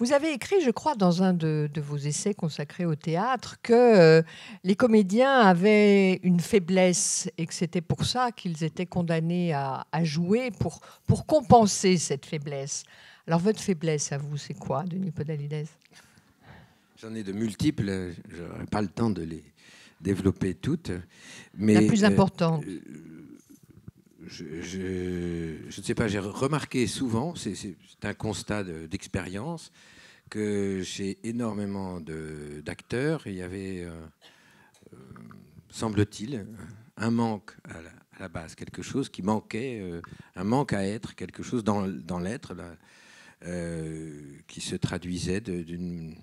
Vous avez écrit, je crois, dans un de vos essais consacrés au théâtre, que les comédiens avaient une faiblesse et que c'était pour ça qu'ils étaient condamnés à jouer pour compenser cette faiblesse. Alors, votre faiblesse à vous, c'est quoi, Denis Podalides? J'en ai de multiples, je n'aurai pas le temps de les développer toutes. La Mais plus importante. je ne sais pas, j'ai remarqué souvent, c'est un constat d'expérience, que chez énormément d'acteurs, il y avait, semble-t-il, un manque à la base, quelque chose qui manquait, un manque à être, quelque chose dans l'être, qui se traduisait d'une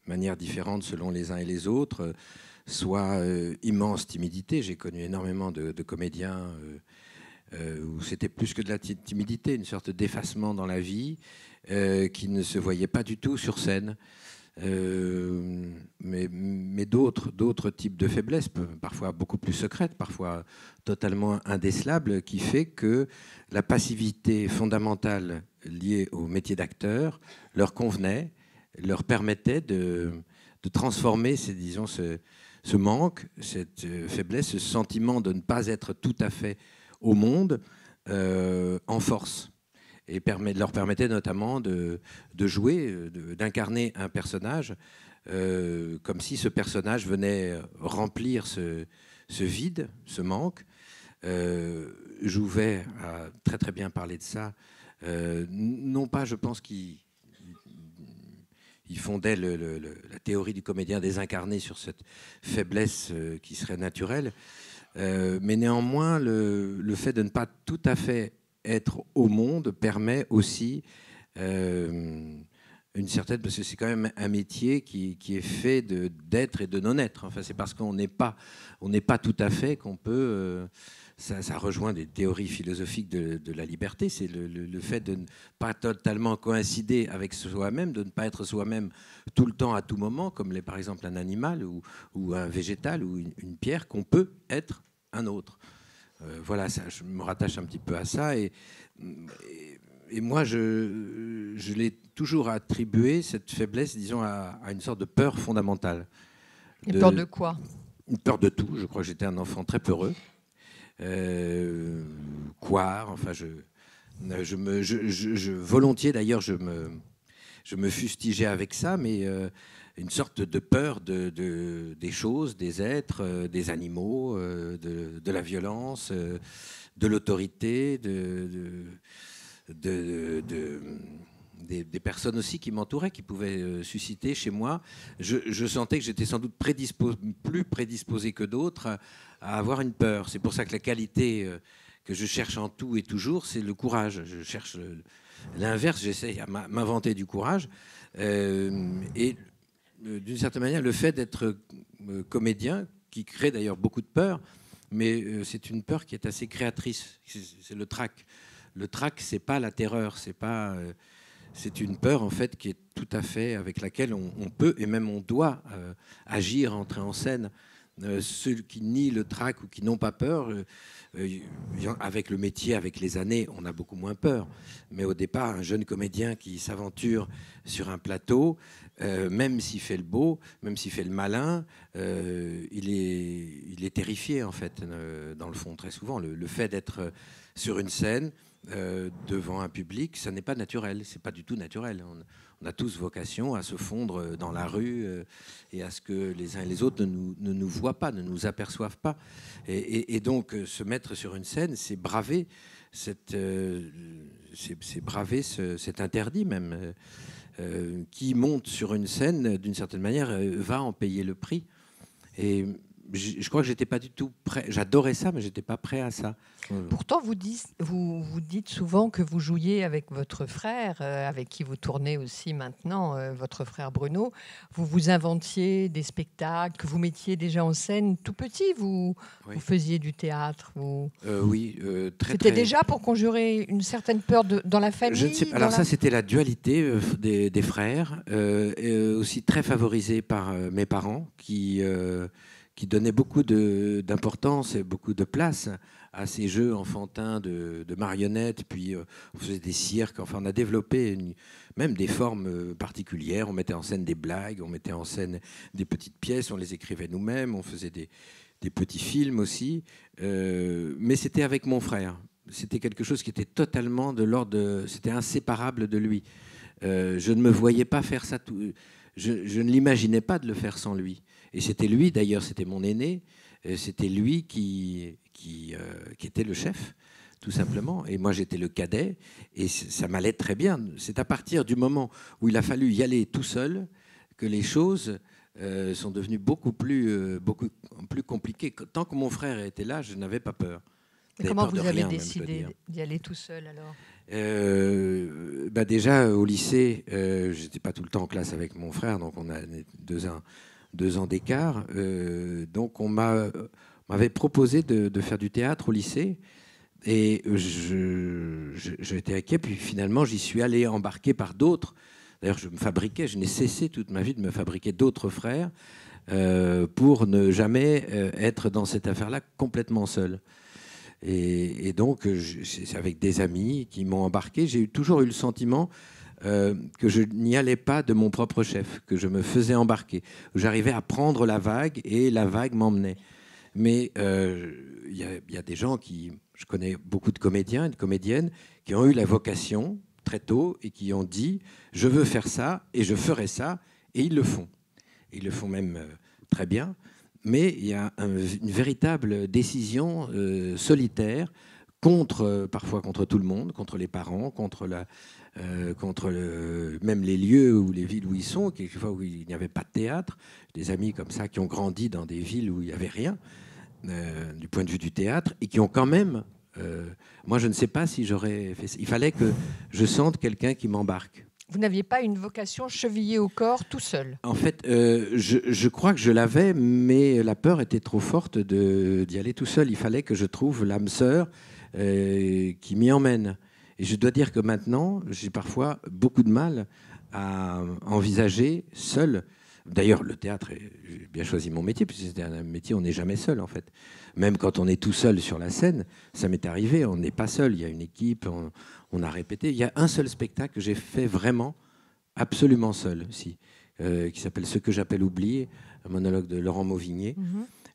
manière différente selon les uns et les autres, soit immense timidité. J'ai connu énormément de comédiens où c'était plus que de la timidité, une sorte d'effacement dans la vie, qui ne se voyait pas du tout sur scène. Mais d'autres types de faiblesses, parfois beaucoup plus secrètes, parfois totalement indécelables, qui fait que la passivité fondamentale liée au métier d'acteur leur convenait, leur permettait de transformer disons, ce manque, cette faiblesse, ce sentiment de ne pas être tout à fait au monde en force. Et leur permettait notamment de jouer, d'incarner un personnage, comme si ce personnage venait remplir ce vide, ce manque. Jouvet a très très bien parlé de ça. Non pas, je pense qu'il fondait la théorie du comédien désincarné sur cette faiblesse qui serait naturelle, mais néanmoins, le fait de ne pas tout à fait être au monde permet aussi une certaine, parce que c'est quand même un métier qui est fait d'être et de non-être. Enfin, c'est parce qu'on n'est pas tout à fait qu'on peut. Ça rejoint des théories philosophiques de la liberté. C'est le fait de ne pas totalement coïncider avec soi-même, de ne pas être soi-même tout le temps, à tout moment, comme par exemple un animal ou un végétal ou une pierre, qu'on peut être un autre. Voilà, ça, je me rattache un petit peu à ça. Et moi, je l'ai toujours attribué, cette faiblesse, disons, à une sorte de peur fondamentale. Et peur de quoi? Une peur de tout. Je crois que j'étais un enfant très peureux. Couard, enfin, volontiers, d'ailleurs, je me fustigeais avec ça, mais une sorte de peur des choses, des êtres, des animaux, de la violence, de l'autorité, des personnes aussi qui m'entouraient, qui pouvaient susciter chez moi. Je sentais que j'étais sans doute plus prédisposé que d'autres à avoir une peur. C'est pour ça que la qualité que je cherche en tout et toujours, c'est le courage. Je cherche l'inverse, j'essaie à m'inventer du courage. Et d'une certaine manière, le fait d'être comédien, qui crée d'ailleurs beaucoup de peur, mais c'est une peur qui est assez créatrice. C'est le trac. Le trac, c'est pas la terreur, c'est une peur en fait qui est tout à fait avec laquelle on peut et même on doit agir, entrer en scène. Ceux qui nient le trac ou qui n'ont pas peur, avec le métier, avec les années, on a beaucoup moins peur. Mais au départ, un jeune comédien qui s'aventure sur un plateau, même s'il fait le beau, même s'il fait le malin, il est terrifié en fait, dans le fond, très souvent. Le fait d'être sur une scène, devant un public, ça n'est pas naturel, c'est pas du tout naturel. On a tous vocation à se fondre dans la rue et à ce que les uns et les autres ne nous voient pas, ne nous aperçoivent pas. Et donc se mettre sur une scène, c'est braver cet interdit même. Qui monte sur une scène, d'une certaine manière, va en payer le prix. Et je crois que j'étais pas du tout prêt. J'adorais ça, mais j'étais pas prêt à ça. Pourtant, vous dites souvent que vous jouiez avec votre frère, avec qui vous tournez aussi maintenant, votre frère Bruno. Vous inventiez des spectacles, que vous mettiez déjà en scène tout petit. Vous faisiez du théâtre. Oui, très. C'était déjà pour conjurer une certaine peur dans la famille. Je ne sais pas. Alors ça, c'était la dualité des frères, aussi très favorisée par mes parents qui donnaient beaucoup d'importance et beaucoup de place à ces jeux enfantins de marionnettes, puis on faisait des cirques. Enfin, on a développé même des formes particulières. On mettait en scène des blagues, on mettait en scène des petites pièces, on les écrivait nous-mêmes, on faisait des petits films aussi. Mais c'était avec mon frère. C'était quelque chose qui était totalement de l'ordre, c'était inséparable de lui. Je ne me voyais pas faire ça tout. Je ne l'imaginais pas de le faire sans lui. Et c'était lui, d'ailleurs, c'était mon aîné. C'était lui qui était le chef, tout simplement. Et moi, j'étais le cadet. Et ça m'allait très bien. C'est à partir du moment où il a fallu y aller tout seul que les choses sont devenues beaucoup plus compliquées. Tant que mon frère était là, je n'avais pas peur. Mais comment vous avez décidé d'y aller tout seul alors? Déjà, au lycée, je n'étais pas tout le temps en classe avec mon frère, donc on a 2 ans d'écart. Donc on m'avait proposé de faire du théâtre au lycée. Et j'étais inquiet, puis finalement j'y suis allé embarqué par d'autres. D'ailleurs, je n'ai cessé toute ma vie de me fabriquer d'autres frères pour ne jamais être dans cette affaire-là complètement seul. Et donc, c'est avec des amis qui m'ont embarqué. J'ai toujours eu le sentiment que je n'y allais pas de mon propre chef, que je me faisais embarquer. J'arrivais à prendre la vague et la vague m'emmenait. Mais il y a des gens je connais beaucoup de comédiens et de comédiennes qui ont eu la vocation très tôt et qui ont dit « je veux faire ça et je ferai ça » et ils le font. Ils le font même très bien. Mais il y a une véritable décision solitaire parfois contre tout le monde, contre les parents, contre même les lieux ou les villes où ils sont, quelquefois où il n'y avait pas de théâtre. Des amis comme ça qui ont grandi dans des villes où il n'y avait rien du point de vue du théâtre et qui ont quand même... moi, je ne sais pas si j'aurais fait ça. Il fallait que je sente quelqu'un qui m'embarque. Vous n'aviez pas une vocation chevillée au corps tout seul? En fait, je crois que je l'avais, mais la peur était trop forte d'y aller tout seul. Il fallait que je trouve l'âme sœur qui m'y emmène. Et je dois dire que maintenant, j'ai parfois beaucoup de mal à envisager seul. D'ailleurs, le théâtre, j'ai bien choisi mon métier, puisque c'est un métier où on n'est jamais seul, en fait. Même quand on est tout seul sur la scène, ça m'est arrivé, on n'est pas seul. Il y a une équipe, on a répété. Il y a un seul spectacle que j'ai fait vraiment, absolument seul, qui s'appelle « Ce que j'appelle oublier », un monologue de Laurent Mauvigné.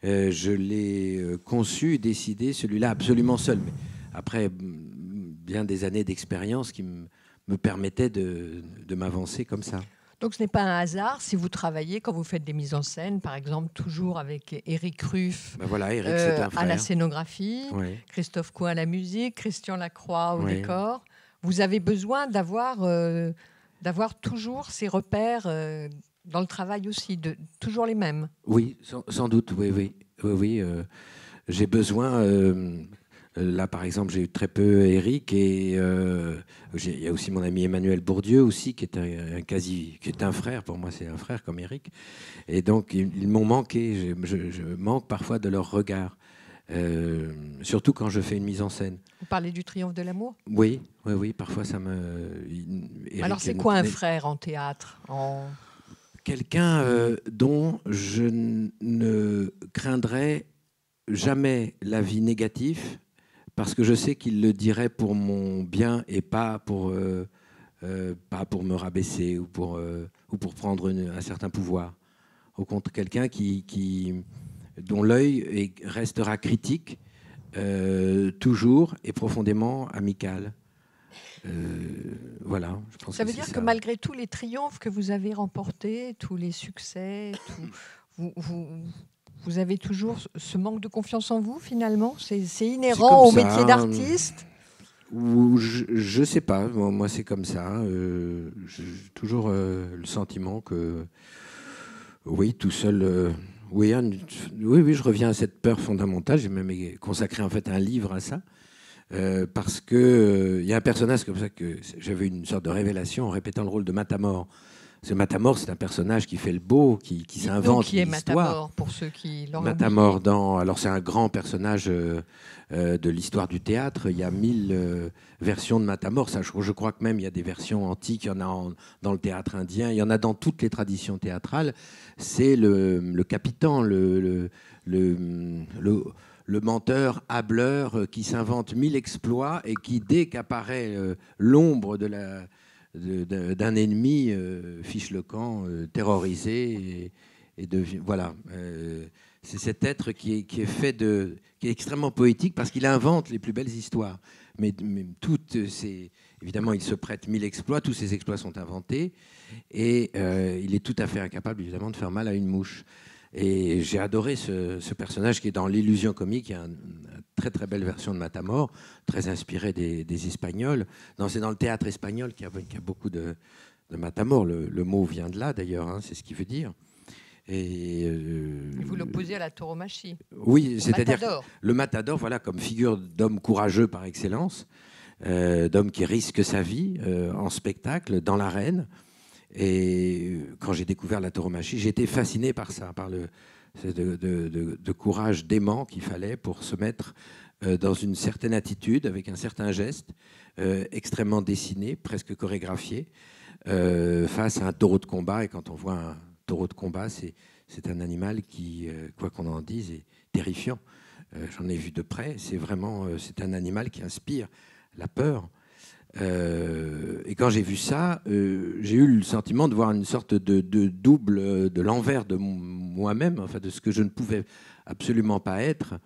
Je l'ai conçu et décidé, celui-là, absolument seul. Mais après bien des années d'expérience qui me permettaient de m'avancer comme ça. Donc ce n'est pas un hasard si vous travaillez, quand vous faites des mises en scène, par exemple, toujours avec Éric Ruff voilà, Éric, c'est un frère. À la scénographie, oui. Christophe Couin à la musique, Christian Lacroix au décor. Vous avez besoin d'avoir toujours ces repères dans le travail aussi, toujours les mêmes. Oui, sans doute, oui. J'ai besoin... Là, par exemple, j'ai eu très peu Éric et il y a aussi mon ami Emmanuel Bourdieu aussi, qui est un frère. Pour moi, c'est un frère comme Éric. Et donc, ils m'ont manqué. Je manque parfois de leur regard, surtout quand je fais une mise en scène. Vous parlez du Triomphe de l'amour ? Oui. Parfois, ça me... Eric, alors, c'est quoi un frère en théâtre Quelqu'un dont je ne craindrais jamais l'avis négatif, parce que je sais qu'il le dirait pour mon bien et pas pour me rabaisser ou pour prendre un certain pouvoir. Au contraire, quelqu'un dont l'œil restera critique, toujours et profondément amical. Voilà. Je pense ça veut dire que malgré tous les triomphes que vous avez remportés, tous les succès, vous avez toujours ce manque de confiance en vous, finalement? C'est inhérent au métier d'artiste? Je ne sais pas. Moi, c'est comme ça. J'ai toujours le sentiment que, oui, tout seul... oui, je reviens à cette peur fondamentale. J'ai même consacré en fait un livre à ça. Parce qu'il y a un personnage comme ça que j'avais une sorte de révélation en répétant le rôle de Matamor. Parce que Matamor, c'est un personnage qui fait le beau, qui s'invente qui est l'histoire. Matamor, pour ceux qui l'auraient Matamor, alors c'est un grand personnage de l'histoire du théâtre. Il y a 1000 versions de Matamor. Ça, je crois que même il y a des versions antiques. Il y en a dans le théâtre indien. Il y en a dans toutes les traditions théâtrales. C'est le capitan, le le menteur, hâbleur, qui s'invente 1000 exploits et qui, dès qu'apparaît l'ombre d'un ennemi, fiche le camp, terrorisé et devient, voilà. C'est cet être qui est extrêmement poétique parce qu'il invente les plus belles histoires. Mais toutes ces, évidemment, il se prête 1000 exploits, tous ces exploits sont inventés, et il est tout à fait incapable, évidemment, de faire mal à une mouche. Et j'ai adoré ce personnage qui est dans l'illusion comique. Il y a une très très belle version de Matamor, très inspirée des Espagnols. C'est dans le théâtre espagnol qu'il y a beaucoup de Matamor. Le mot vient de là, d'ailleurs, hein, c'est ce qu'il veut dire. Et vous l'opposez à la tauromachie. Oui, c'est-à-dire le matador, voilà, comme figure d'homme courageux par excellence, d'homme qui risque sa vie en spectacle, dans l'arène. Et quand j'ai découvert la tauromachie, j'ai été fasciné par ça, par le de courage dément qu'il fallait pour se mettre dans une certaine attitude, avec un certain geste, extrêmement dessiné, presque chorégraphié, face à un taureau de combat. Et quand on voit un taureau de combat, c'est un animal qui, quoi qu'on en dise, est terrifiant. J'en ai vu de près. C'est un animal qui inspire la peur. Et quand j'ai vu ça, j'ai eu le sentiment de voir une sorte de double de l'envers de moi-même, enfin de ce que je ne pouvais absolument pas être.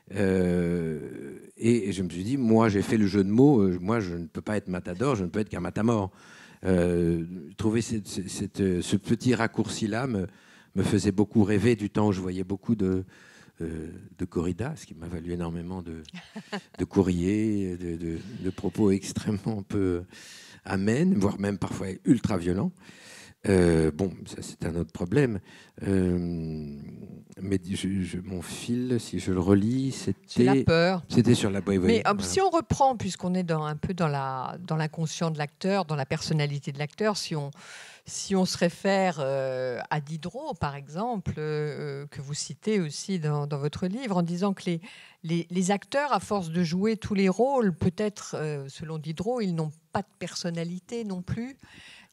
Et je me suis dit, moi j'ai fait le jeu de mots, moi je ne peux pas être matador, je ne peux être qu'un matamor. Trouver ce petit raccourci-là me faisait beaucoup rêver du temps où je voyais beaucoup de corridas, ce qui m'a valu énormément de courriers, de propos extrêmement peu amènes, voire même parfois ultra violents. Bon, ça c'est un autre problème. Mais mon fil, si je le relis, c'était la peur. C'était sur la. Oui, mais voilà. Si on reprend, puisqu'on est un peu dans l'inconscient de l'acteur, dans la personnalité de l'acteur, si on se réfère à Diderot, par exemple, que vous citez aussi dans votre livre, en disant que les acteurs, à force de jouer tous les rôles, peut-être, selon Diderot, ils n'ont pas de personnalité non plus.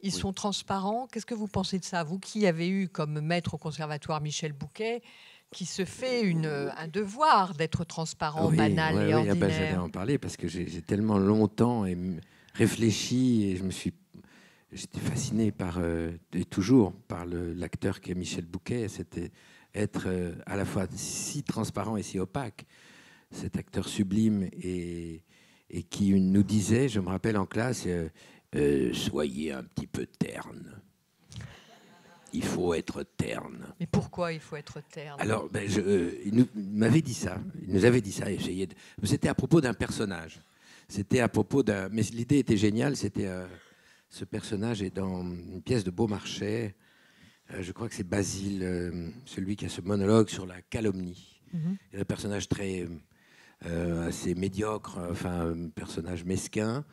Ils sont transparents. Qu'est-ce que vous pensez de ça? Vous qui avez eu comme maître au conservatoire Michel Bouquet, qui se fait un devoir d'être transparent, banal et ordinaire. J'allais en parler parce que j'ai tellement longtemps réfléchi et j'étais fasciné et toujours par l'acteur qui est Michel Bouquet. C'était être à la fois si transparent et si opaque, cet acteur sublime et qui nous disait, je me rappelle en classe, soyez un petit peu terne. Il faut être terne. Mais pourquoi il faut être terne? Alors, il m'avait dit ça. Il nous avait dit ça. C'était à propos d'un personnage. C'était à propos d'un. Mais l'idée était géniale. C'était ce personnage est dans une pièce de Beaumarchais. Je crois que c'est Basile, celui qui a ce monologue sur la calomnie. Un personnage assez médiocre, enfin un personnage mesquin.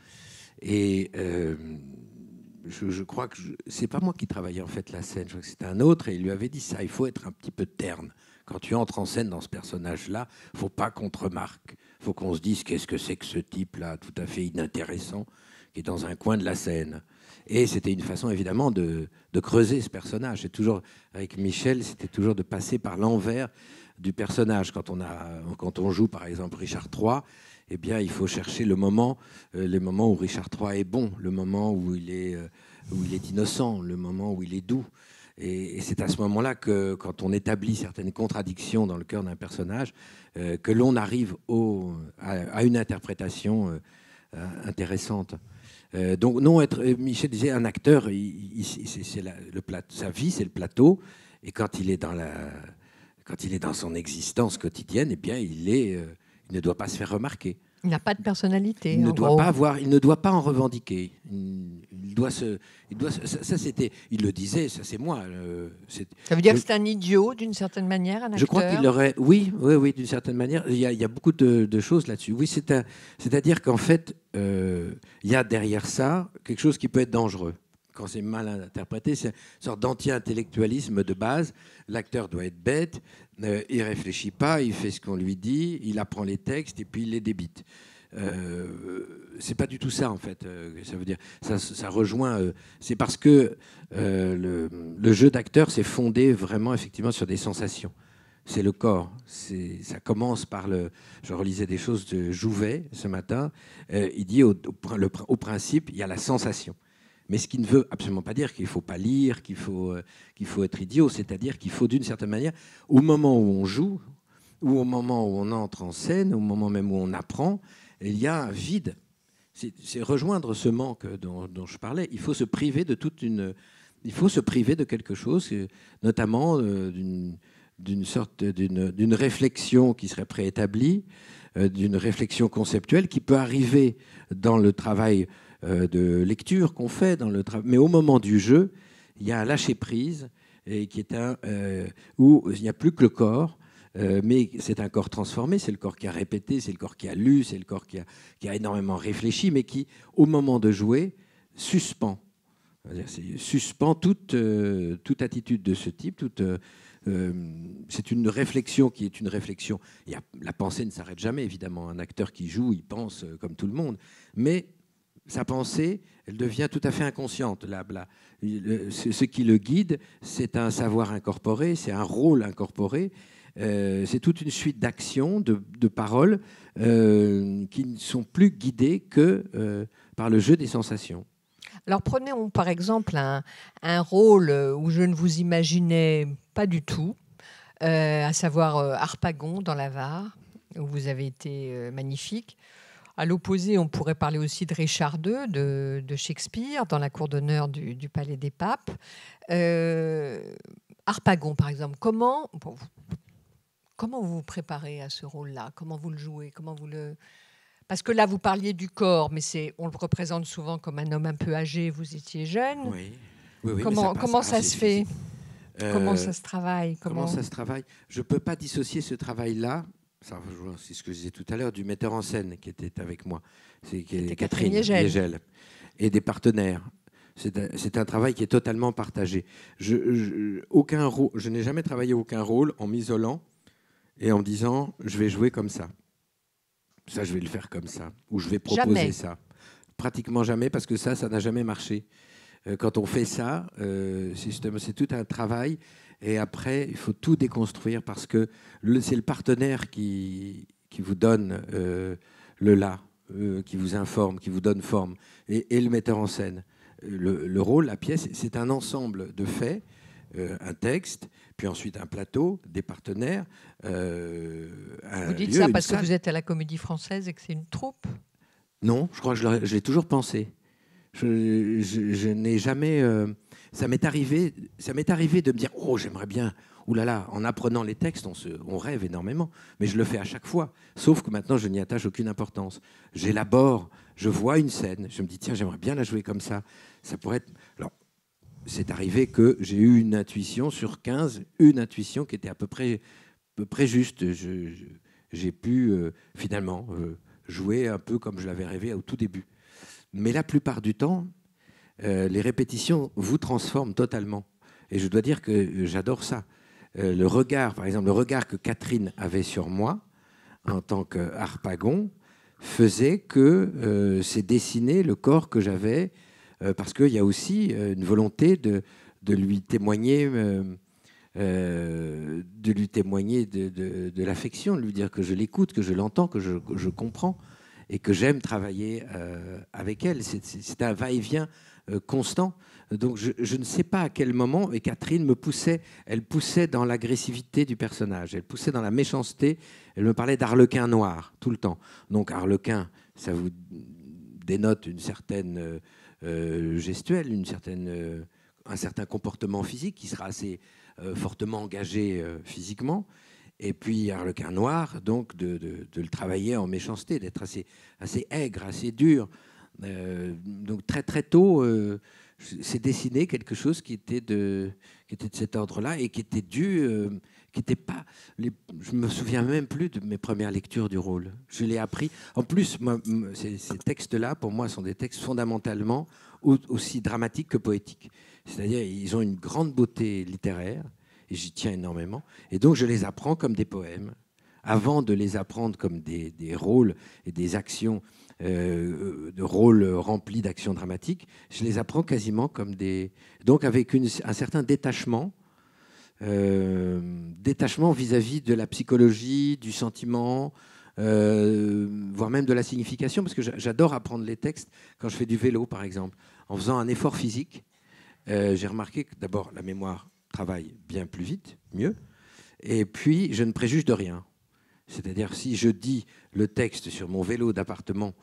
Et je crois que c'est pas moi qui travaillais en fait la scène, je crois que c'était un autre, et il lui avait dit ça, il faut être un petit peu terne. Quand tu entres en scène dans ce personnage-là, faut pas qu'on te remarque, faut qu'on se dise qu'est-ce que c'est que ce type-là, tout à fait inintéressant, qui est dans un coin de la scène. Et c'était une façon évidemment de creuser ce personnage. C'est toujours, avec Michel, c'était toujours de passer par l'envers du personnage. Quand on joue par exemple Richard III, eh bien, il faut chercher les moments où Richard III est bon, le moment où il est innocent, le moment où il est doux. Et c'est à ce moment-là que, quand on établit certaines contradictions dans le cœur d'un personnage, que l'on arrive à une interprétation intéressante. Donc, non, Michel disait, un acteur, sa vie, c'est le plateau, et quand il est dans son existence quotidienne, eh bien, il ne doit pas se faire remarquer. Il n'a pas de personnalité. Il ne doit pas en revendiquer. Il le disait, ça c'est moi. Ça veut dire que c'est un idiot d'une certaine manière, un acteur. Je crois qu'il aurait, oui, d'une certaine manière. Il y a beaucoup de choses là-dessus. Oui, c'est-à-dire qu'en fait, il y a derrière ça quelque chose qui peut être dangereux. Quand c'est mal interprété, c'est une sorte d'anti-intellectualisme de base. L'acteur doit être bête, il réfléchit pas, il fait ce qu'on lui dit, il apprend les textes et puis il les débite. C'est pas du tout ça en fait. Ça veut dire, ça rejoint. C'est parce que le jeu d'acteur s'est fondé vraiment effectivement sur des sensations. c'est le corps. Ça commence par le... Je relisais des choses de Jouvet ce matin. Il dit au principe, il y a la sensation. Mais ce qui ne veut absolument pas dire qu'il ne faut pas lire, qu'il faut être idiot. C'est-à-dire qu'il faut, d'une certaine manière, au moment où on joue, ou au moment où on entre en scène, au moment même où on apprend, il y a un vide. C'est rejoindre ce manque dont je parlais. Il faut se priver de il faut se priver de quelque chose, notamment d'une réflexion qui serait préétablie, d'une réflexion conceptuelle qui peut arriver dans le travail de lecture qu'on fait, mais au moment du jeu, il y a un lâcher-prise et qui est où il n'y a plus que le corps. Mais c'est un corps transformé, c'est le corps qui a répété, c'est le corps qui a lu, c'est le corps qui a énormément réfléchi, mais qui, au moment de jouer, suspend. Suspend toute attitude de ce type. C'est une réflexion qui est une réflexion. La pensée ne s'arrête jamais, évidemment. Un acteur qui joue, il pense comme tout le monde. Mais sa pensée, elle devient tout à fait inconsciente. Ce qui le guide, c'est un savoir incorporé, c'est un rôle incorporé. C'est toute une suite d'actions, de paroles qui ne sont plus guidées que par le jeu des sensations. Alors prenons par exemple un rôle où je ne vous imaginais pas du tout, à savoir Harpagon dans l'Avare, où vous avez été magnifique. À l'opposé, on pourrait parler aussi de Richard II, de Shakespeare, dans la cour d'honneur du Palais des Papes. Harpagon, par exemple, comment vous vous préparez à ce rôle-là? Comment vous le jouez? Parce que là, vous parliez du corps, mais on le représente souvent comme un homme un peu âgé. Vous étiez jeune. Oui, comment ça se fait? Comment ça se travaille? Comment ça se travaille? Je ne peux pas dissocier ce travail-là, c'est ce que je disais tout à l'heure, du metteur en scène qui était avec moi. C'est Catherine Yegel. Et des partenaires. C'est un travail qui est totalement partagé. Je n'ai jamais travaillé aucun rôle en m'isolant et en me disant je vais jouer comme ça. Ça, je vais le faire comme ça. Ou je vais proposer ça. Pratiquement jamais, parce que ça n'a jamais marché. Quand on fait ça, c'est tout un travail. Et après, il faut tout déconstruire parce que c'est le partenaire qui vous donne le là, qui vous informe, qui vous donne forme. Et le metteur en scène. Le rôle, la pièce, c'est un ensemble de faits. Un texte, puis ensuite un plateau, des partenaires. Vous dites ça parce que vous êtes à la Comédie Française et que c'est une troupe? Non, je crois que je l'ai toujours pensé. Je n'ai jamais... ça m'est arrivé de me dire « Oh, j'aimerais bien... » Ouh là là, en apprenant les textes, on rêve énormément. Mais je le fais à chaque fois. Sauf que maintenant, je n'y attache aucune importance. J'élabore, je vois une scène, je me dis « Tiens, j'aimerais bien la jouer comme ça. » Ça pourrait être... Alors, c'est arrivé que j'ai eu une intuition sur 15, une intuition qui était à peu près juste. J'ai pu finalement jouer un peu comme je l'avais rêvé au tout début. Mais la plupart du temps, les répétitions vous transforment totalement. Et je dois dire que j'adore ça. Le regard, par exemple, le regard que Catherine avait sur moi en tant qu'Harpagon faisait que c'est dessiné le corps que j'avais. Parce qu'il y a aussi une volonté de lui témoigner, de l'affection, de lui dire que je l'écoute, que je l'entends, que je comprends et que j'aime travailler avec elle. C'est un va-et-vient constant. Donc je ne sais pas à quel moment, et Catherine elle poussait dans l'agressivité du personnage, elle poussait dans la méchanceté, elle me parlait d'Arlequin noir tout le temps. Donc Arlequin, ça vous dénote une certaine... gestuelle, un certain comportement physique qui sera assez fortement engagé physiquement. Et puis Harlequin noir, donc de le travailler en méchanceté, d'être assez aigre, assez dur. Donc très très tôt, c'est dessiné quelque chose qui était de cet ordre-là et qui était dû, qui n'était pas. Je me souviens même plus de mes premières lectures du rôle. Je l'ai appris. En plus, ces textes-là, pour moi, sont des textes fondamentalement aussi dramatiques que poétiques. C'est-à-dire, ils ont une grande beauté littéraire, et j'y tiens énormément. Et donc, je les apprends comme des poèmes, avant de les apprendre comme des rôles et des actions, de rôles remplis d'actions dramatiques. Je les apprends quasiment comme des... Donc, avec un certain détachement détachement vis-à-vis de la psychologie, du sentiment, voire même de la signification, parce que j'adore apprendre les textes quand je fais du vélo, par exemple. En faisant un effort physique, j'ai remarqué que d'abord, la mémoire travaille bien plus vite, mieux, et puis je ne préjuge de rien. C'est-à-dire, si je dis le texte sur mon vélo d'appartement,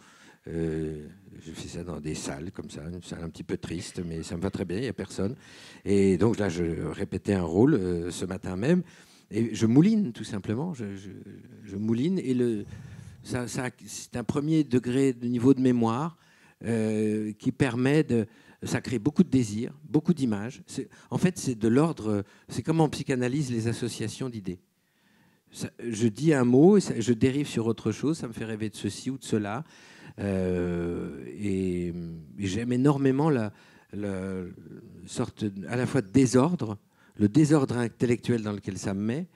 je fais ça dans des salles comme ça, une salle un petit peu triste, mais ça me va très bien, il n'y a personne. Et donc là, je répétais un rôle ce matin même, et je mouline tout simplement, je mouline, et c'est un premier degré de niveau de mémoire qui permet de... Ça crée beaucoup de désirs, beaucoup d'images. En fait, c'est de l'ordre... C'est comme en psychanalyse les associations d'idées. Je dis un mot et je dérive sur autre chose, ça me fait rêver de ceci ou de cela. Et j'aime énormément la sorte à la fois de désordre, le désordre intellectuel dans lequel ça me met,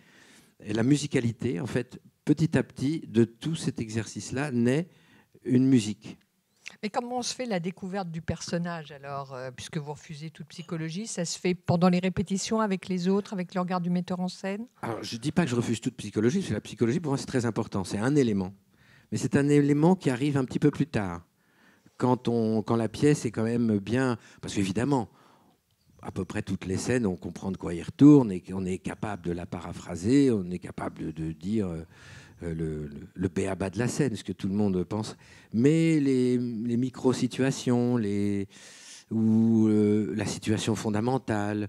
et la musicalité. En fait, petit à petit, de tout cet exercice-là naît une musique. Mais comment se fait la découverte du personnage alors, puisque vous refusez toute psychologie? Ça se fait pendant les répétitions avec les autres, avec le regard du metteur en scène? Alors, je ne dis pas que je refuse toute psychologie, parce que la psychologie, pour moi, c'est très important. C'est un élément. Mais c'est un élément qui arrive un petit peu plus tard, quand la pièce est quand même bien... Parce qu'évidemment, à peu près toutes les scènes, on comprend de quoi il retourne et qu'on est capable de la paraphraser, on est capable de dire le b.a.-ba de la scène, ce que tout le monde pense. Mais les micro-situations, ou la situation fondamentale,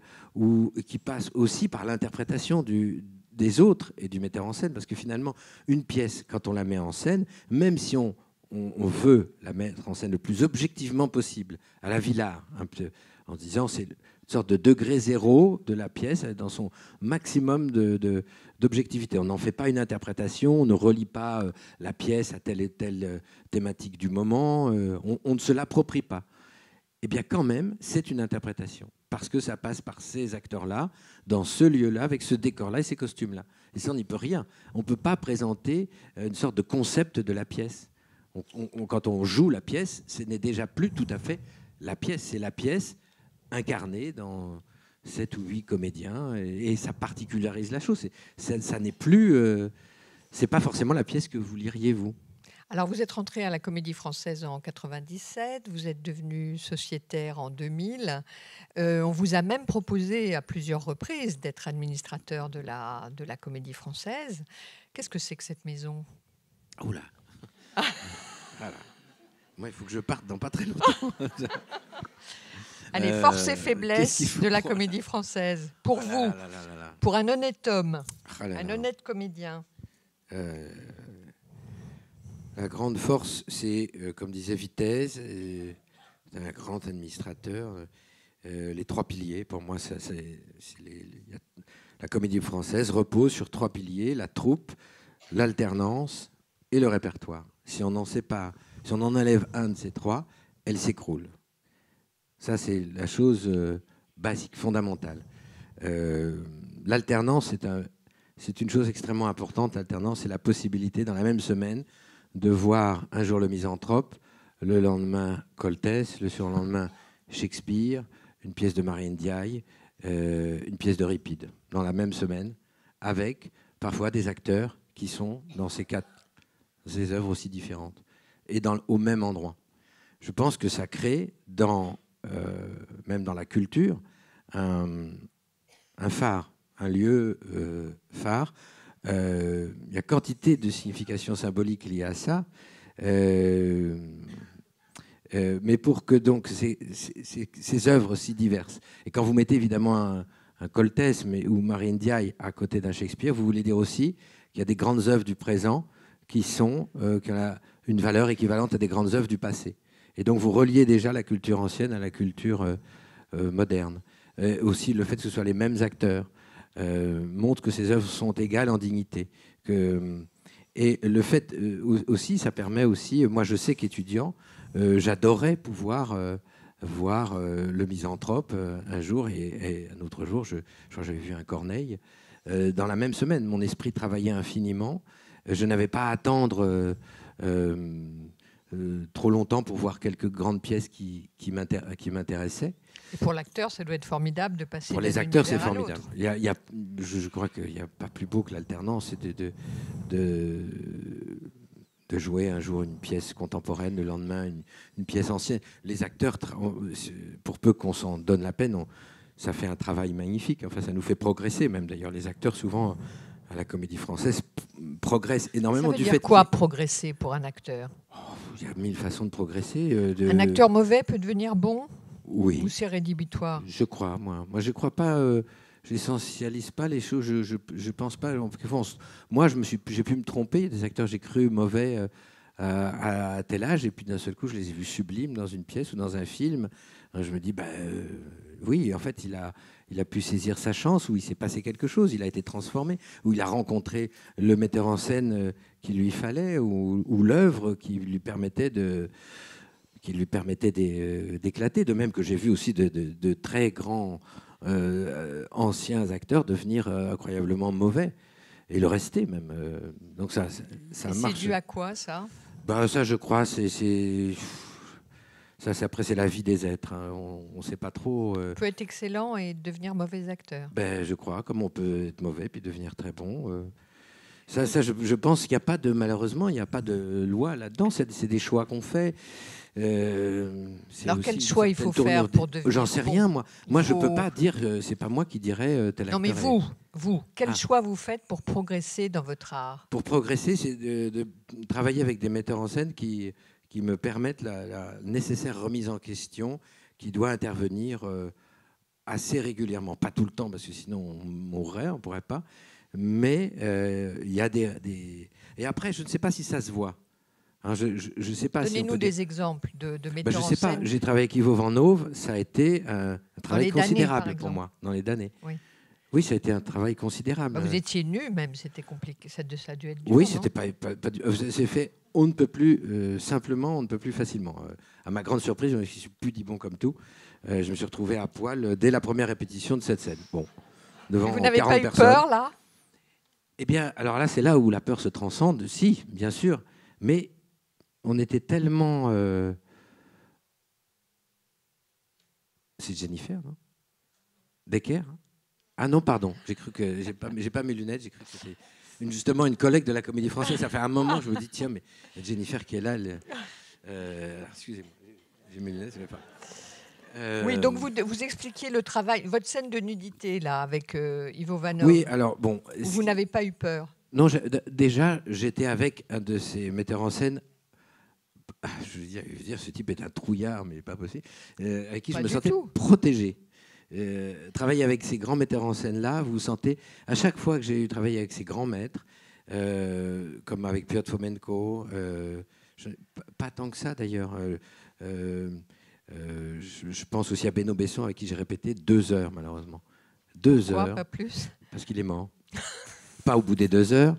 qui passe aussi par l'interprétation des autres et du metteur en scène, parce que finalement, une pièce, quand on la met en scène, même si on veut la mettre en scène le plus objectivement possible, à la Villard, un peu, en disant c'est une sorte de degré zéro de la pièce, dans son maximum d'objectivité. On n'en fait pas une interprétation, on ne relie pas la pièce à telle et telle thématique du moment, on ne se l'approprie pas. Eh bien, quand même, c'est une interprétation, parce que ça passe par ces acteurs-là, dans ce lieu-là, avec ce décor-là et ces costumes-là. Et ça, on n'y peut rien. On ne peut pas présenter une sorte de concept de la pièce. Quand on joue la pièce, ce n'est déjà plus tout à fait la pièce. C'est la pièce incarnée dans 7 ou 8 comédiens, et ça particularise la chose. Ça n'est plus... c'est pas forcément la pièce que vous liriez, vous. Alors, vous êtes rentré à la Comédie Française en 97, vous êtes devenu sociétaire en 2000. On vous a même proposé à plusieurs reprises d'être administrateur de la Comédie Française. Qu'est-ce que c'est que cette maison? Oula. Voilà. Moi, il faut que je parte dans pas très longtemps. Allez, force et faiblesse de la Comédie Française. Pour vous, pour un honnête homme, un honnête comédien. La grande force, c'est, comme disait Vitesse, c'est un grand administrateur. Les 3 piliers, pour moi, la Comédie Française repose sur 3 piliers: la troupe, l'alternance et le répertoire. Si on en enlève un de ces 3, elle s'écroule. Ça, c'est la chose basique, fondamentale. L'alternance, c'est une chose extrêmement importante. L'alternance, c'est la possibilité, dans la même semaine, de voir un jour le Misanthrope, le lendemain Coltès, le surlendemain Shakespeare, une pièce de Marie Ndiaye, une pièce d'Euripide, dans la même semaine, avec parfois des acteurs qui sont dans ces œuvres aussi différentes, et au même endroit. Je pense que ça crée, même dans la culture, un phare, un lieu phare. Il y a quantité de significations symboliques liées à ça, mais pour que donc ces œuvres si diverses, et quand vous mettez évidemment un Coltès ou Marie Ndiaye à côté d'un Shakespeare, vous voulez dire aussi qu'il y a des grandes œuvres du présent qui ont une valeur équivalente à des grandes œuvres du passé. Et donc vous reliez déjà la culture ancienne à la culture moderne. Aussi le fait que ce soit les mêmes acteurs montre que ces œuvres sont égales en dignité. Et le fait aussi, ça permet aussi, moi je sais qu'étudiant, j'adorais pouvoir voir le Misanthrope un jour, et un autre jour, je crois que j'avais vu un Corneille, dans la même semaine. Mon esprit travaillait infiniment. Je n'avais pas à attendre trop longtemps pour voir quelques grandes pièces qui m'intéressaient. Et pour l'acteur, ça doit être formidable de passer Pour d'un les acteurs, c'est univers à formidable. l'autre. Je crois qu'il n'y a pas plus beau que l'alternance, c'est de jouer un jour une pièce contemporaine, le lendemain une pièce ancienne. Les acteurs, pour peu qu'on s'en donne la peine, ça fait un travail magnifique. Enfin, ça nous fait progresser même. D'ailleurs, les acteurs, souvent, à la Comédie Française, progressent énormément. Ça veut dire quoi, progresser pour un acteur? Il y a mille façons de progresser. Un acteur mauvais peut devenir bon? Oui. Ou c'est rédhibitoire? Je crois, moi. Moi, je crois pas... j'essentialise pas les choses. Je pense pas... Moi, j'ai pu me tromper. Il y a des acteurs, j'ai cru mauvais à tel âge, et puis d'un seul coup, je les ai vus sublimes dans une pièce ou dans un film. Je me dis, oui, en fait, il a pu saisir sa chance, où il s'est passé quelque chose, il a été transformé, où il a rencontré le metteur en scène qu'il lui fallait, ou l'œuvre qui lui permettait d'éclater. De même que j'ai vu aussi de très grands anciens acteurs devenir incroyablement mauvais, et le rester même. Donc ça marche. C'est dû à quoi, ça? Ça, je crois, après, c'est la vie des êtres. Hein. On ne sait pas trop. On peut être excellent et devenir mauvais acteur. Je crois, comme on peut être mauvais puis devenir très bon. Je pense qu'il n'y a pas de, malheureusement, il n'y a pas de loi là-dedans. C'est des choix qu'on fait. Alors quel choix il faut faire pour devenir J'en sais rien, moi. Moi, je peux pas dire. C'est pas moi qui dirais tel acteur. Non, mais vous, quel choix vous faites pour progresser dans votre art? Pour progresser, c'est de travailler avec des metteurs en scène qui me permettent la nécessaire remise en question, qui doit intervenir assez régulièrement. Pas tout le temps, parce que sinon on mourrait, on ne pourrait pas. Mais il y a des... Et après, je ne sais pas si ça se voit. Hein, je sais pas. Donnez-nous des exemples de metteurs en scène. Je sais pas. J'ai travaillé avec Ivo Van Hove. Ça a été un travail considérable pour moi, dans les damnés. Oui, ça a été un travail considérable. Vous étiez nu même, c'était compliqué. Ça a dû être dur. Oui, c'était pas c'est fait. On ne peut plus simplement, on ne peut plus facilement. À ma grande surprise, je me suis pudibond comme tout. Je me suis retrouvé à poil dès la première répétition de cette scène. Bon, devant 40 personnes. Vous n'avez pas eu peur là? Eh bien, alors là, c'est là où la peur se transcende. Si, bien sûr, mais on était tellement. C'est Jennifer, non? Decker, hein? Ah non, pardon. J'ai cru que j'ai pas mes lunettes. J'ai cru que c'était justement une collègue de la Comédie Française. Ça fait un moment que je me dis tiens, mais Jennifer qui est là. Excusez-moi, j'ai mes lunettes, mais pas. Oui, donc vous expliquiez le travail, votre scène de nudité là avec Ivo Van Hove. Oui, alors bon. Vous n'avez pas eu peur? Non, déjà j'étais avec un de ces metteurs en scène. Je veux dire, ce type est un trouillard, mais pas possible. Avec qui je me sentais protégé. Travailler avec ces grands metteurs en scène-là, vous sentez, à chaque fois que j'ai eu travaillé avec ces grands maîtres, comme avec Piotr Fomenko, pas tant que ça d'ailleurs, je pense aussi à Beno Besson, avec qui j'ai répété 2 heures, malheureusement. 2 heures. Pas plus? Parce qu'il est mort. Pas au bout des 2 heures.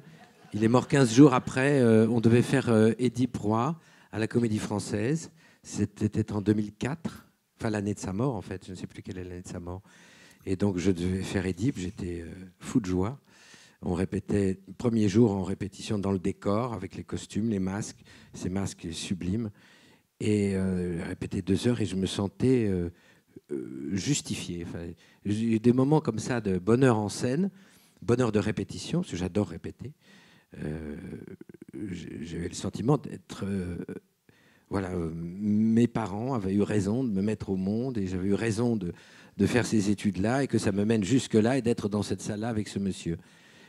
Il est mort 15 jours après. On devait faire Édipe Roi à la Comédie Française. C'était en 2004. Enfin, l'année de sa mort, en fait. Je ne sais plus quelle est l'année de sa mort. Et donc, je devais faire Édipe. J'étais fou de joie. On répétait, premier jour en répétition dans le décor, avec les costumes, les masques, ces masques sublimes. Et répété 2 heures et je me sentais justifié. Enfin, j'ai eu des moments comme ça de bonheur en scène, bonheur de répétition, parce que j'adore répéter. J'avais le sentiment d'être... mes parents avaient eu raison de me mettre au monde et j'avais eu raison de faire ces études-là et que ça me mène jusque-là et d'être dans cette salle-là avec ce monsieur.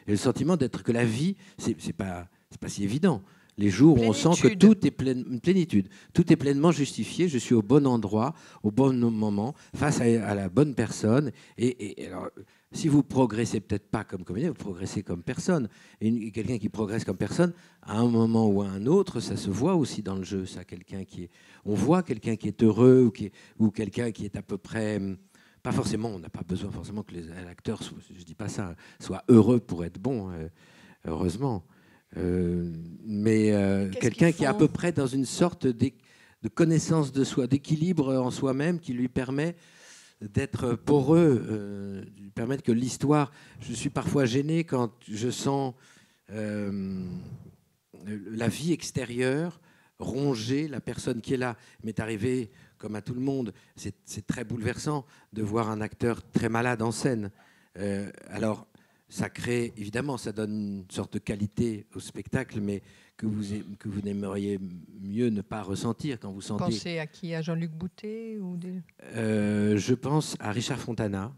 Et le sentiment d'être que la vie, c'est pas si évident. Les jours où on sent que tout est plénitude, tout est pleinement justifié, je suis au bon endroit, au bon moment, face à la bonne personne. Et alors, si vous progressez peut-être pas comme comédien, vous progressez comme personne. Et quelqu'un qui progresse comme personne, à un moment ou à un autre, ça se voit aussi dans le jeu. Ça, on voit quelqu'un qui est heureux ou quelqu'un qui est à peu près... Pas forcément, on n'a pas besoin forcément que l'acteur, je dis pas ça, soit heureux pour être bon, heureusement. Mais quelqu'un qui est à peu près dans une sorte de connaissance de soi, d'équilibre en soi-même qui lui permet d'être poreux, lui permettre que l'histoire... Je suis parfois gêné quand je sens la vie extérieure ronger la personne qui est là. Il m'est arrivé, comme à tout le monde, c'est très bouleversant de voir un acteur très malade en scène. Alors, ça crée, évidemment, ça donne une sorte de qualité au spectacle, mais que vous n'aimeriez mieux ne pas ressentir quand vous sentez... Vous pensez à qui? À Jean-Luc Boutet ou des... Je pense à Richard Fontana,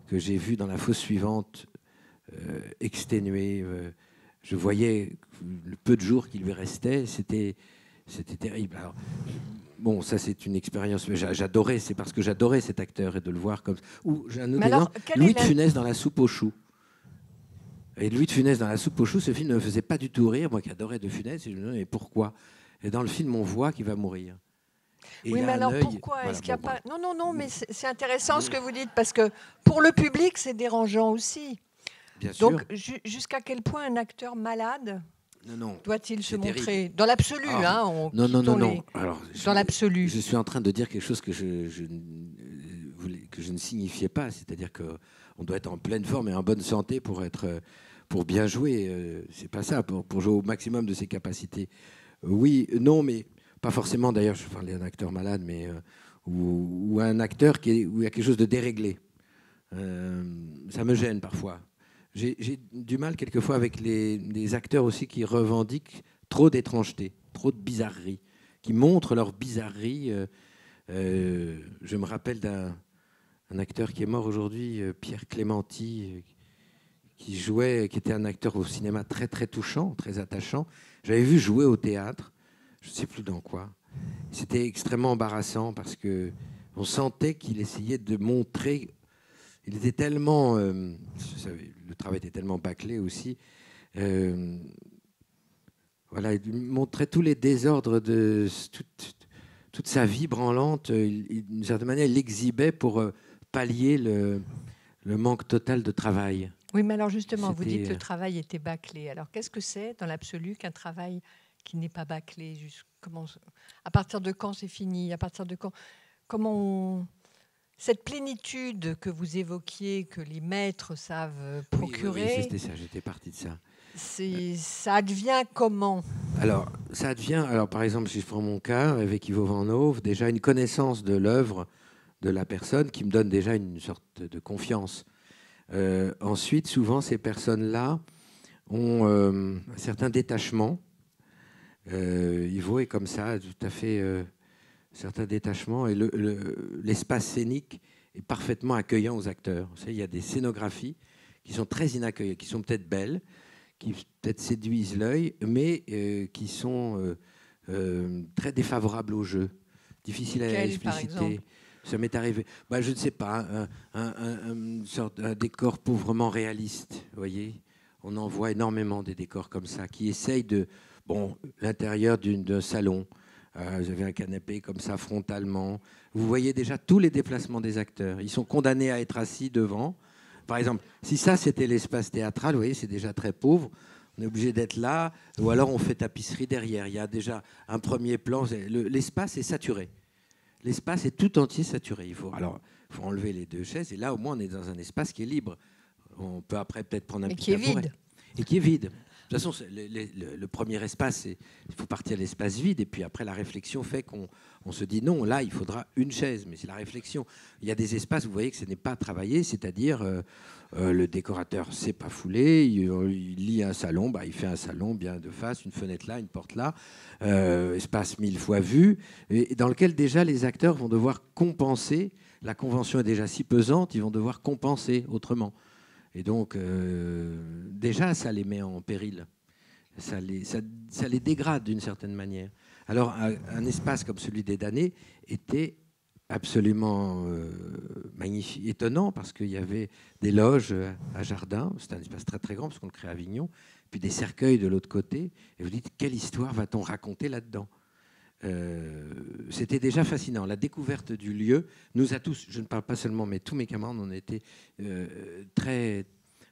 que j'ai vu dans La Fosse suivante, exténué. Je voyais le peu de jours qu'il lui restait, c'était terrible. Alors, bon, ça c'est une expérience. J'adorais, c'est parce que j'adorais cet acteur et de le voir comme. Ou j'ai un autre exemple, Louis de Funès dans La Soupe aux choux. Et Louis de Funès dans La Soupe aux choux, ce film ne me faisait pas du tout rire, moi qui adorais de Funès. Et je me disais, mais pourquoi? Et dans le film, on voit qu'il va mourir. Et oui, mais alors pourquoi est-ce qu'il n'y a pas... Non, mais c'est intéressant ce que vous dites, parce que pour le public, c'est dérangeant aussi. Bien sûr. Donc, jusqu'à quel point un acteur malade doit-il se montrer terrible. Dans l'absolu, non. Alors, dans l'absolu. Je suis en train de dire quelque chose que je ne signifiais pas, c'est-à-dire qu'on doit être en pleine forme et en bonne santé pour bien jouer. C'est pas ça, pour jouer au maximum de ses capacités. Oui, non, mais pas forcément. D'ailleurs, je parlais d'un acteur malade, mais ou un acteur où il y a quelque chose de déréglé. Ça me gêne parfois. J'ai du mal quelquefois avec les acteurs aussi qui revendiquent trop d'étrangeté, trop de bizarrerie, qui montrent leur bizarrerie. Je me rappelle d'un acteur qui est mort aujourd'hui, Pierre Clémenti, qui était un acteur au cinéma très très touchant, très attachant. J'avais vu jouer au théâtre, je ne sais plus dans quoi. C'était extrêmement embarrassant parce que on sentait qu'il essayait de montrer. Il était tellement, vous savez, le travail était tellement bâclé aussi. Voilà, il montrait tous les désordres de toute sa vie branlante. D'une certaine manière, il l'exhibait pour pallier le manque total de travail. Oui, mais alors justement, vous dites que le travail était bâclé. Alors qu'est-ce que c'est dans l'absolu qu'un travail qui n'est pas bâclé? À partir de quand c'est fini? À partir de quand? Cette plénitude que vous évoquiez, que les maîtres savent procurer... Oui, c'était ça, j'étais parti de ça. Ça advient comment? Alors, par exemple, si je prends mon cas, avec Ivo Van Hove, déjà une connaissance de l'œuvre de la personne qui me donne déjà une sorte de confiance. Ensuite, souvent, ces personnes-là ont un certain détachement. Ivo est comme ça, tout à fait... certains détachements, et l'espace scénique est parfaitement accueillant aux acteurs. Vous savez, il y a des scénographies qui sont très inaccueillantes, qui sont peut-être belles, qui peut-être séduisent l'œil, mais qui sont très défavorables au jeu, difficiles à expliciter. Ça m'est arrivé, je ne sais pas, un décor pauvrement réaliste, vous voyez. On en voit énormément des décors comme ça, qui essayent l'intérieur d'un salon. Vous avez un canapé comme ça, frontalement. Vous voyez déjà tous les déplacements des acteurs. Ils sont condamnés à être assis devant. Par exemple, si ça, c'était l'espace théâtral, vous voyez, c'est déjà très pauvre. On est obligé d'être là. Ou alors, on fait tapisserie derrière. Il y a déjà un premier plan. L'espace est saturé. L'espace est tout entier saturé. Il faut enlever les deux chaises. Et là, au moins, on est dans un espace qui est libre. On peut après peut-être prendre un petit tabouret. Et qui est vide. De toute façon, le premier espace, il faut partir de l'espace vide, et puis après, la réflexion fait qu'on se dit non, là, il faudra une chaise. Mais c'est la réflexion. Il y a des espaces, vous voyez, que ce n'est pas travaillé, c'est-à-dire le décorateur ne s'est pas foulé, il lit un salon, il fait un salon bien de face, une fenêtre là, une porte là, espace 1000 fois vu, et dans lequel déjà les acteurs vont devoir compenser. La convention est déjà si pesante, ils vont devoir compenser autrement. Et donc, déjà, ça les met en péril. Ça les dégrade d'une certaine manière. Alors, un espace comme celui des damnés était absolument magnifique, étonnant, parce qu'il y avait des loges à jardin. C'était un espace très, très grand, parce qu'on le crée à Avignon. Puis des cercueils de l'autre côté. Et vous dites, quelle histoire va-t-on raconter là-dedans? C'était déjà fascinant. La découverte du lieu nous a tous, je ne parle pas seulement, mais tous mes camarades, on a été très,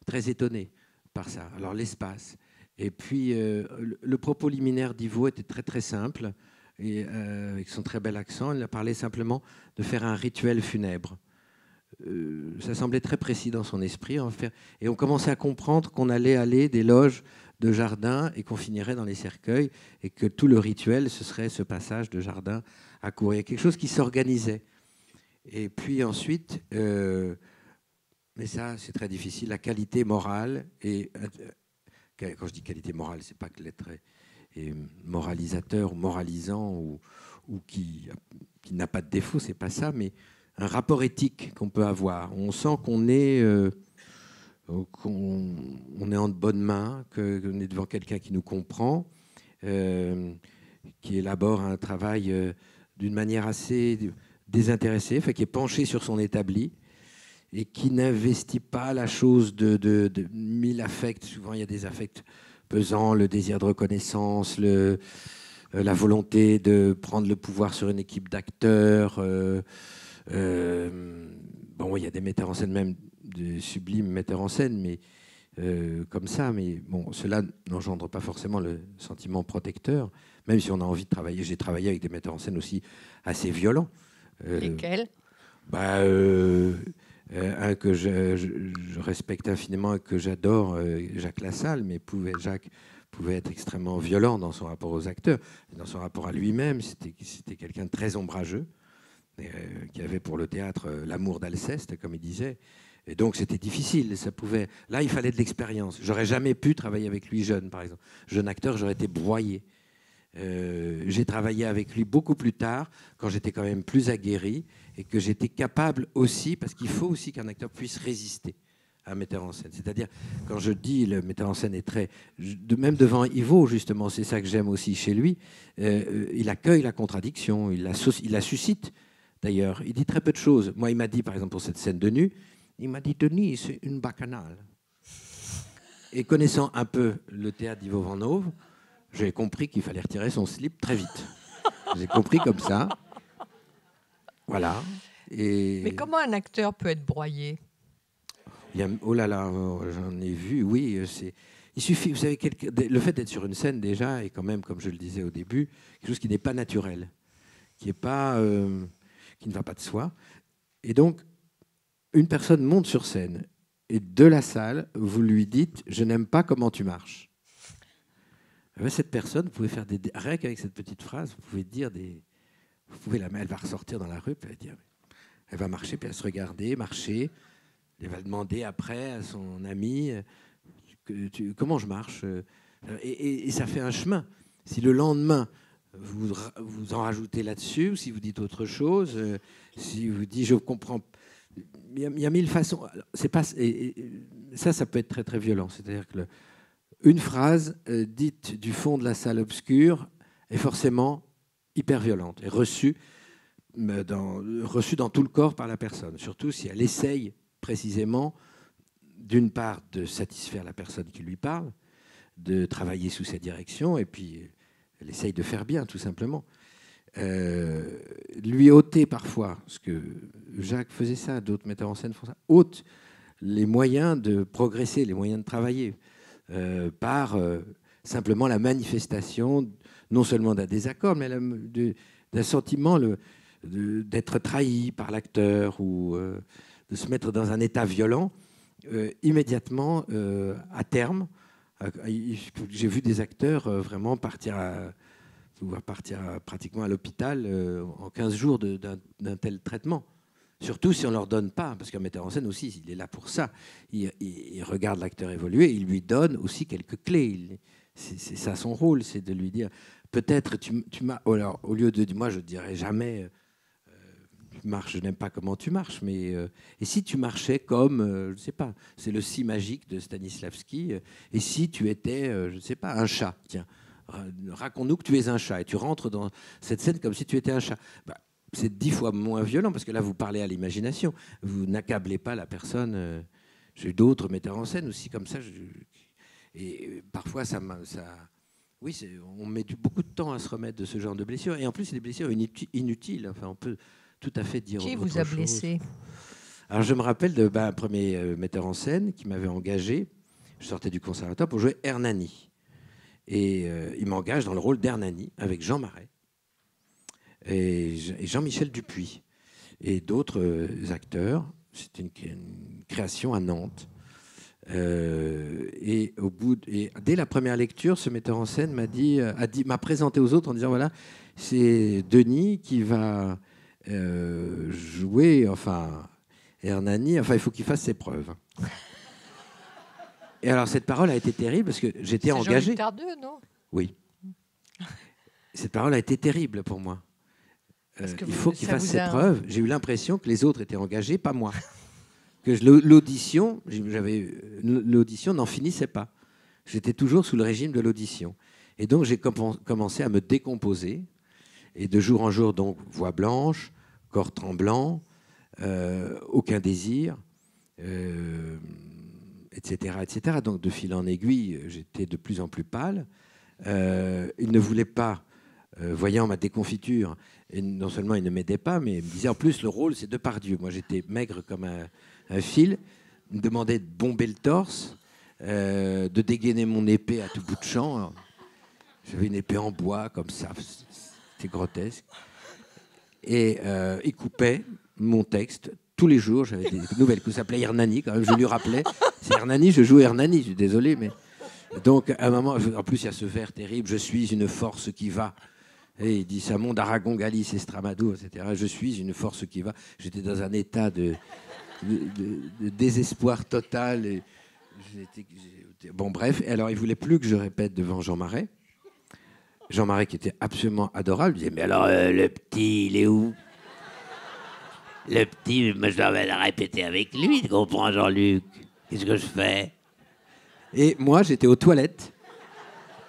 très étonnés par ça. Alors l'espace. Et puis le propos liminaire d'Ivo était très très simple, et avec son très bel accent, il a parlé simplement de faire un rituel funèbre. Ça semblait très précis dans son esprit. Et on commençait à comprendre qu'on allait aller des loges de jardin et qu'on finirait dans les cercueils et que tout le rituel, ce serait ce passage de jardin à cour. Il y a quelque chose qui s'organisait. Et puis ensuite, mais ça c'est très difficile, la qualité morale. Et quand je dis qualité morale, c'est pas que l'être est moralisateur ou moralisant ou qui n'a pas de défaut, c'est pas ça, mais un rapport éthique qu'on peut avoir. On sent qu'on est en de bonnes mains, qu'on est devant quelqu'un qui nous comprend, qui élabore un travail d'une manière assez désintéressée, qui est penché sur son établi et qui n'investit pas la chose de mille affects. Souvent, il y a des affects pesants, le désir de reconnaissance, la volonté de prendre le pouvoir sur une équipe d'acteurs. Bon, il y a des metteurs en scène, même de sublimes metteurs en scène, mais comme ça. Mais bon, cela n'engendre pas forcément le sentiment protecteur, même si on a envie de travailler. J'ai travaillé avec des metteurs en scène aussi assez violents. Lesquels? Un que je respecte infiniment et que j'adore, Jacques Lassalle, mais Jacques pouvait être extrêmement violent dans son rapport aux acteurs, dans son rapport à lui-même. C'était quelqu'un de très ombrageux, qui avait pour le théâtre l'amour d'Alceste, comme il disait. Et donc c'était difficile. Là, il fallait de l'expérience. J'aurais jamais pu travailler avec lui jeune, par exemple. Jeune acteur, j'aurais été broyé. J'ai travaillé avec lui beaucoup plus tard, quand j'étais quand même plus aguerri et que j'étais capable aussi, parce qu'il faut aussi qu'un acteur puisse résister à un metteur en scène. C'est-à-dire, quand je dis le metteur en scène est très... Même devant Ivo, justement, c'est ça que j'aime aussi chez lui, il accueille la contradiction, il la suscite, d'ailleurs. Il dit très peu de choses. Moi, il m'a dit, par exemple, pour cette scène de nu, il m'a dit, Denis, c'est une bacchanale. Et connaissant un peu le théâtre d'Ivo Van Hove, j'ai compris qu'il fallait retirer son slip très vite. J'ai compris comme ça. Voilà. Mais comment un acteur peut être broyé? Oh là là, j'en ai vu, oui. Il suffit, vous savez, le fait d'être sur une scène déjà est quand même, comme je le disais au début, quelque chose qui n'est pas naturel, qui ne va pas de soi. Et donc, une personne monte sur scène et de la salle, vous lui dites « Je n'aime pas comment tu marches ». Cette personne, vous pouvez faire rien qu'avec cette petite phrase, vous pouvez dire elle va ressortir dans la rue, puis elle va marcher, puis elle va se regarder, marcher. Elle va demander après à son ami comment je marche. Et ça fait un chemin. Si le lendemain, vous en rajoutez là-dessus, ou si vous dites autre chose, si vous dites je comprends, il y a mille façons. C'est pas, ça peut être très très violent. C'est-à-dire que une phrase dite du fond de la salle obscure est forcément hyper violente et reçue dans tout le corps par la personne, surtout si elle essaye précisément, d'une part, de satisfaire la personne qui lui parle, de travailler sous sa direction, et puis elle essaye de faire bien, tout simplement. Lui ôter parfois, parce que Jacques faisait ça, d'autres metteurs en scène font ça, ôte les moyens de progresser, les moyens de travailler, par simplement la manifestation, non seulement d'un désaccord, mais d'un sentiment d'être trahi par l'acteur ou de se mettre dans un état violent, immédiatement, à terme. J'ai vu des acteurs vraiment partir pratiquement à l'hôpital en 15 jours d'un tel traitement. Surtout si on ne leur donne pas, parce qu'un metteur en scène aussi, il est là pour ça. Il regarde l'acteur évoluer, il lui donne aussi quelques clés. C'est ça son rôle, c'est de lui dire, peut-être tu m'as... Alors, au lieu de moi, je ne dirais jamais... je n'aime pas comment tu marches, mais et si tu marchais comme, je ne sais pas, c'est le si magique de Stanislavski, et si tu étais, je ne sais pas, un chat, tiens, raconte-nous que tu es un chat, et tu rentres dans cette scène comme si tu étais un chat. C'est 10 fois moins violent, parce que là, vous parlez à l'imagination, vous n'accablez pas la personne. J'ai eu d'autres metteurs en scène aussi comme ça, et parfois oui, on met beaucoup de temps à se remettre de ce genre de blessures, et en plus, c'est des blessures inutiles, enfin, on peut tout à fait dire Qui autre vous a chose. blessé? Alors, je me rappelle d'un premier metteur en scène qui m'avait engagé. Je sortais du conservatoire pour jouer Hernani. Et il m'engage dans le rôle d'Hernani avec Jean Marais et Jean-Michel Dupuis et d'autres acteurs. C'était une création à Nantes. Et dès la première lecture, ce metteur en scène m'a présenté aux autres en disant voilà, c'est Denis qui va jouer, enfin, Hernani, enfin, il faut qu'il fasse ses preuves. Et alors, cette parole a été terrible parce que j'étais engagé. C'est Jean-Luc Tardieu, non? Oui. Cette parole a été terrible pour moi. Il faut qu'il fasse ses preuves. J'ai eu l'impression que les autres étaient engagés, pas moi. Que l'audition n'en finissait pas. J'étais toujours sous le régime de l'audition. Et donc, j'ai commencé à me décomposer. Et de jour en jour, donc, voix blanche, corps tremblant, aucun désir, etc., etc. Donc, de fil en aiguille, j'étais de plus en plus pâle. Il ne voulait pas, voyant ma déconfiture, et non seulement il ne m'aidait pas, mais il me disait en plus, le rôle, c'est Depardieu. Moi, j'étais maigre comme un fil. Il me demandait de bomber le torse, de dégainer mon épée à tout bout de champ. Alors, j'avais une épée en bois, comme ça. C'était grotesque. Et il coupait mon texte. Tous les jours, j'avais des nouvelles coups. Ça s'appelait Hernani, quand même. Je lui rappelais. C'est Hernani, je joue Hernani. Je suis désolé, mais... Donc, à un moment, en plus, il y a ce vers terrible. Je suis une force qui va. Et il dit ça, monde Aragon, Galice, Estramado, etc. Je suis une force qui va. J'étais dans un état de désespoir total. Et bon, bref. Et alors, il voulait plus que je répète devant Jean Marais. Jean Marais, qui était absolument adorable, disait mais alors, le petit, il est où? Le petit, moi, je dois le répéter avec lui, tu comprends, Jean-Luc? Qu'est-ce que je fais? Et moi, j'étais aux toilettes,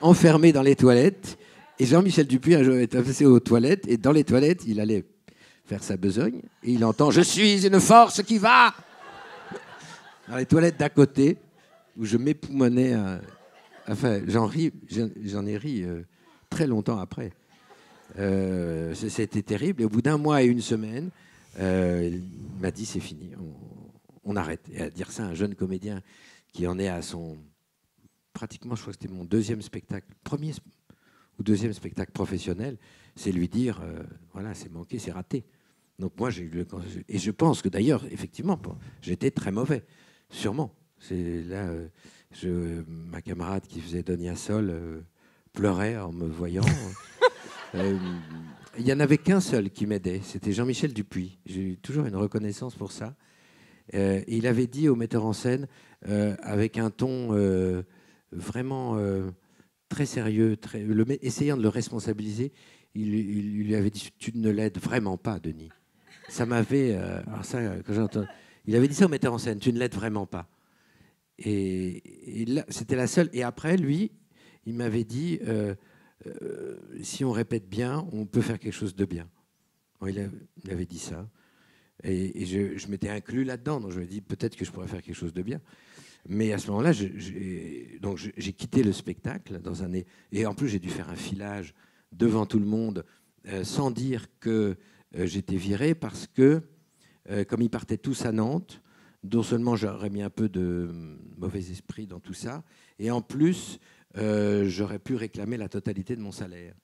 enfermé dans les toilettes. Et Jean-Michel Dupuis, un jour, était passé aux toilettes. Et dans les toilettes, il allait faire sa besogne. Et il entend « Je suis une force qui va !» Dans les toilettes d'à côté, où je m'époumonnais. Enfin, j'en ai ri très longtemps après. C'était terrible. Et au bout d'un mois et une semaine, il m'a dit « C'est fini, on arrête ». Et à dire ça à un jeune comédien qui en est à son... Pratiquement, je crois que c'était mon deuxième spectacle, premier ou deuxième spectacle professionnel, c'est lui dire, voilà, c'est manqué, c'est raté. Donc moi, et je pense que d'ailleurs, effectivement, j'étais très mauvais, sûrement. C'est là, ma camarade qui faisait Donia Sol pleurait en me voyant. Il n'y en avait qu'un seul qui m'aidait, c'était Jean-Michel Dupuis. J'ai eu toujours une reconnaissance pour ça. Et il avait dit au metteur en scène, avec un ton vraiment très sérieux, essayant de le responsabiliser, il lui avait dit « Tu ne l'aides vraiment pas, Denis ». Ça m'avait... alors ça, quand j'entends... Il avait dit ça au metteur en scène, « Tu ne l'aides vraiment pas ». Et là, c'était la seule. Et après, lui, il m'avait dit si on répète bien, on peut faire quelque chose de bien. Bon, il avait dit ça. Et je m'étais inclus là-dedans. Donc je me dis peut-être que je pourrais faire quelque chose de bien. Mais à ce moment-là, j'ai quitté le spectacle et en plus j'ai dû faire un filage devant tout le monde sans dire que j'étais viré parce que comme ils partaient tous à Nantes, non seulement j'aurais mis un peu de mauvais esprit dans tout ça, et en plus j'aurais pu réclamer la totalité de mon salaire.